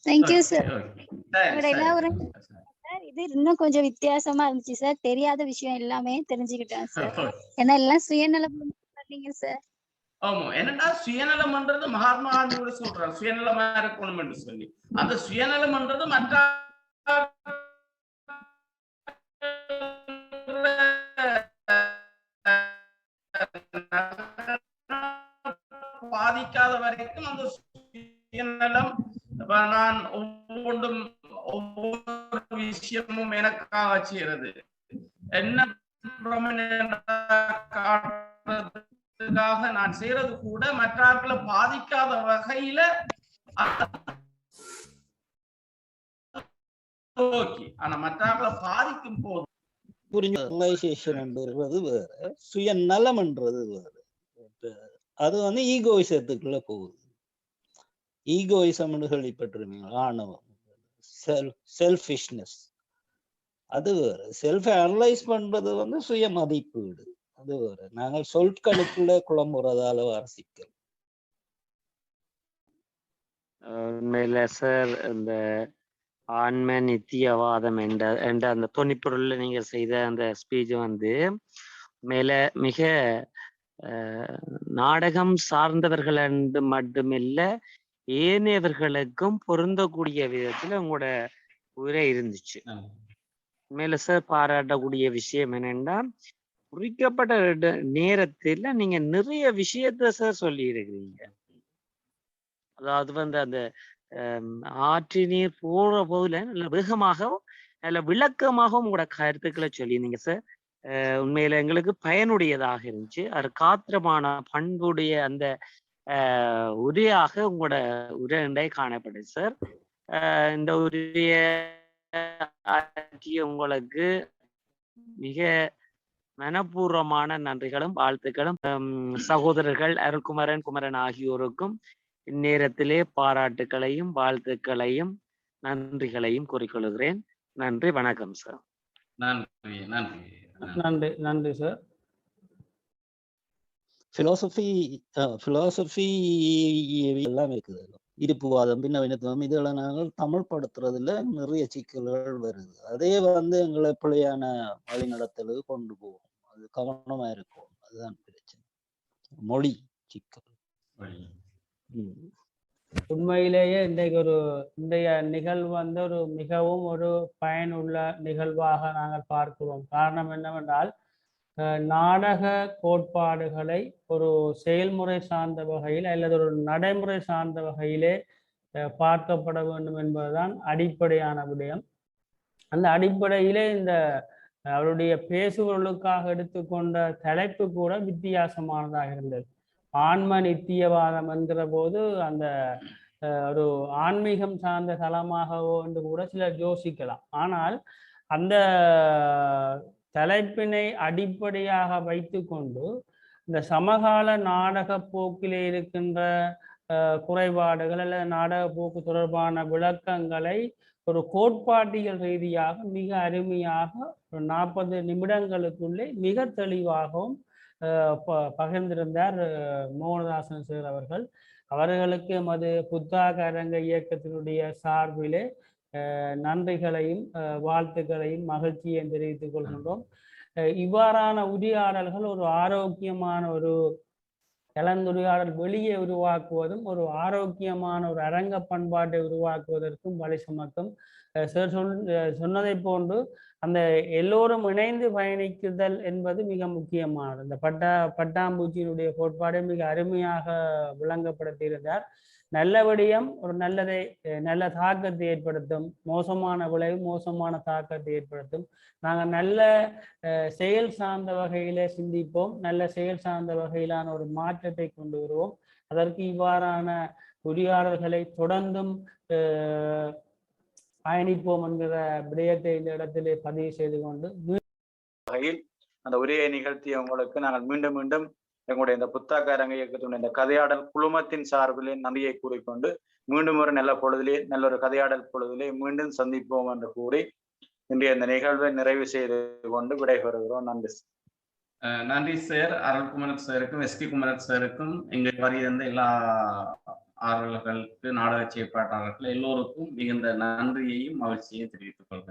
தேங்க்யூ சார். இது இன்னும் கொஞ்சம் வித்தியாசமா இருந்துச்சு சார். தெரியாத விஷயம் எல்லாமே தெரிஞ்சுக்கிட்டேன் சார். ஏன்னா எல்லாம் சுயநலம் பண்ணீங்க சார். ஆமா, என்னன்னா சுயநலம்ன்றது மகாத்மா காந்தி கூட சொல்றாரு, சுயநலமா இருக்கணும் என்று சொல்லி. அந்த சுயநலம்ன்றது மற்ற பாதிக்காத வரைக்கும் அந்த சுயநலம் நான் ஒவ்வொரு விஷயமும் எனக்காக செய்யறது என்ன நான் செய்யறது கூட மற்றாக்களை பாதிக்காத வகையில ஆனா மற்றாக்களை பாதிக்கும் போது புரிஞ்சு வேற, சுயநலம்ன்றது வேற. அது வந்து ஈகோயிசத்துக்குள்ள போகுது. ஈகோயிசம் கேள்விப்பட்டிருக்கீங்க, ஆணவம், செல்ஃபிஷ்னஸ், அது வேற. செல்ஃப் அனலைஸ் பண்றது வந்து சுய மதிப்பீடு, அது வேற. நாங்கள் சொற்களுக்குள்ள குழம்புறதால வாசிக்கிறோம். உண்மையில சார், இந்த ஆன்ம நித்தியவாதம் என்ற அந்த தொனிப்பொருள்ல நீங்க செய்த அந்த ஸ்பீச் வந்து மேல மிக நாடகம் சார்ந்தவர்கள் என்று மட்டுமில்ல ஏனையவர்களுக்கும் பொருந்தக்கூடிய விதத்துல உங்களோட உரை இருந்துச்சு. மேல சார் பாராட்டக்கூடிய விஷயம் என்னன்னா, குறிக்கப்பட்ட நேரத்துல நீங்க நிறைய விஷயத்த சார் சொல்லி இருக்கிறீங்க. அதாவது வந்து அந்த ஆற்று நீர் போற போதுல நல்ல வேகமாகவும் நல்ல விளக்கமாகவும் உங்களோட கருத்துக்களை சொல்லியிருந்தீங்க சார். உண்மையில எங்களுக்கு பயனுடையதாக இருந்துச்சு. அது காத்திரமான பண்புடைய அந்த உரையாக உங்களோட உரை காணப்படுது சார். இந்த உரைய உங்களுக்கு மிக மனப்பூர்வமான நன்றிகளும் வாழ்த்துக்களும். சகோதரர்கள் அருள்குமரன், குமரன் ஆகியோருக்கும் இந்நேரத்திலே பாராட்டுக்களையும் வாழ்த்துக்களையும் நன்றிகளையும் கூறிக்கொள்கிறேன். நன்றி, வணக்கம் சார். நன்றி நன்றி நன்றி நன்றி சார். பிலாசபி எல்லாம் இருக்குது. இருப்புவாதம், பின்னவீனத்துவம், இதெல்லாம் நாங்கள் தமிழ் படுத்துறதுல நிறைய சிக்கல்கள் வருது. அதே வந்து எங்களை பிள்ளையான வழிநடத்தலுக்கு கொண்டு போகும். அது கவனமா இருக்கும். அதுதான் பிரச்சனை, மொழி சிக்கல். உண்மையிலேயே இன்றைய நிகழ்வு வந்து ஒரு மிகவும் ஒரு பயனுள்ள நிகழ்வாக நாங்கள் பார்க்கிறோம். காரணம் என்னவென்றால், நாடக கோட்பாடுகளை ஒரு செயல்முறை சார்ந்த வகையில் அல்லது ஒரு நடைமுறை சார்ந்த வகையிலே பார்க்கப்பட வேண்டும் என்பதுதான் அடிப்படையான விடயம். அந்த அடிப்படையிலே இந்த அவருடைய பேசுபொருளுக்காக எடுத்துக்கொண்ட தலைப்பு கூட வித்தியாசமானதாக இருந்தது. ஆன்ம நித்தியவாதம் என்கிற போது அந்த ஒரு ஆன்மீகம் சார்ந்த தலமாகவோ என்று கூட சிலர் யோசிக்கலாம். ஆனால் அந்த தலைப்பினை அடிப்படையாக வைத்து கொண்டு இந்த சமகால நாடக போக்கிலே இருக்கின்ற குறைபாடுகள் அல்லது நாடக போக்கு தொடர்பான விளக்கங்களை ஒரு கோட்பாட்டியல் ரீதியாக மிக அருமையாக 40 நிமிடங்களுக்குள்ளே மிக தெளிவாகவும் பகிர்ந்திருந்தார் மோகனதாசன் சார் அவர்கள். அவர்களுக்கு எமது புத்தாக்க அரங்க இயக்கத்தினுடைய சார்பிலே நன்றிகளையும் வாழ்த்துக்களையும் மகிழ்ச்சியையும் தெரிவித்துக் கொள்கின்றோம். இவ்வாறான உரையாடல்கள் ஒரு ஆரோக்கியமான ஒரு கலந்துரையாடல் வெளியே உருவாக்குவதும் ஒரு ஆரோக்கியமான ஒரு அரங்க பண்பாட்டை உருவாக்குவதற்கும் வழி சுமக்கும். சார் சொன்னதை போன்று அந்த எல்லோரும் இணைந்து பயணிக்குதல் என்பது மிக முக்கியமானது. இந்த பட்டாம்பூச்சியினுடைய கோட்பாடை மிக அருமையாக விளங்கப்படுத்தியிருந்தார். நல்ல விடயம் ஒரு நல்ல தாக்கத்தை ஏற்படுத்தும், மோசமான விளைவு மோசமான தாக்கத்தை ஏற்படுத்தும். நாங்கள் நல்ல செயல் சார்ந்த வகையில சிந்திப்போம், நல்ல செயல் சார்ந்த வகையிலான ஒரு மாற்றத்தை கொண்டு வருவோம். அதற்கு இவ்வாறான உரையாடல்களை தொடர்ந்தும் பயணிப்போம் என்கிற விடயத்தை இந்த இடத்திலே பதிவு செய்து கொண்டு வகையில் அந்த உரையை நிகழ்த்திய உங்களுக்கு நாங்கள் மீண்டும் மீண்டும் எங்களுடைய இந்த புத்தாக்காரங்க இயக்கத்தினுடைய இந்த கதையாடல் குழுமத்தின் சார்பிலே நன்றியை கூறிக்கொண்டு மீண்டும் ஒரு நல்ல பொழுதிலே நல்ல ஒரு கதையாடல் பொழுதிலே மீண்டும் சந்திப்போம் என்று கூறி இன்றைய இந்த நிகழ்வை நிறைவு செய்து கொண்டு விடைபெறுகிறோம். நன்றி. நன்றி சார். அருள்குமரன் சாருக்கும் எஸ்பி குமரன் சாருக்கும் எங்கள் வருகின்ற எல்லா ஆர்வலர்களுக்கு நாடக செயற்பாட்டாளர்கள் எல்லோருக்கும் மிகுந்த நன்றியையும் மகிழ்ச்சியையும் தெரிவித்துக் கொள்கிறேன்.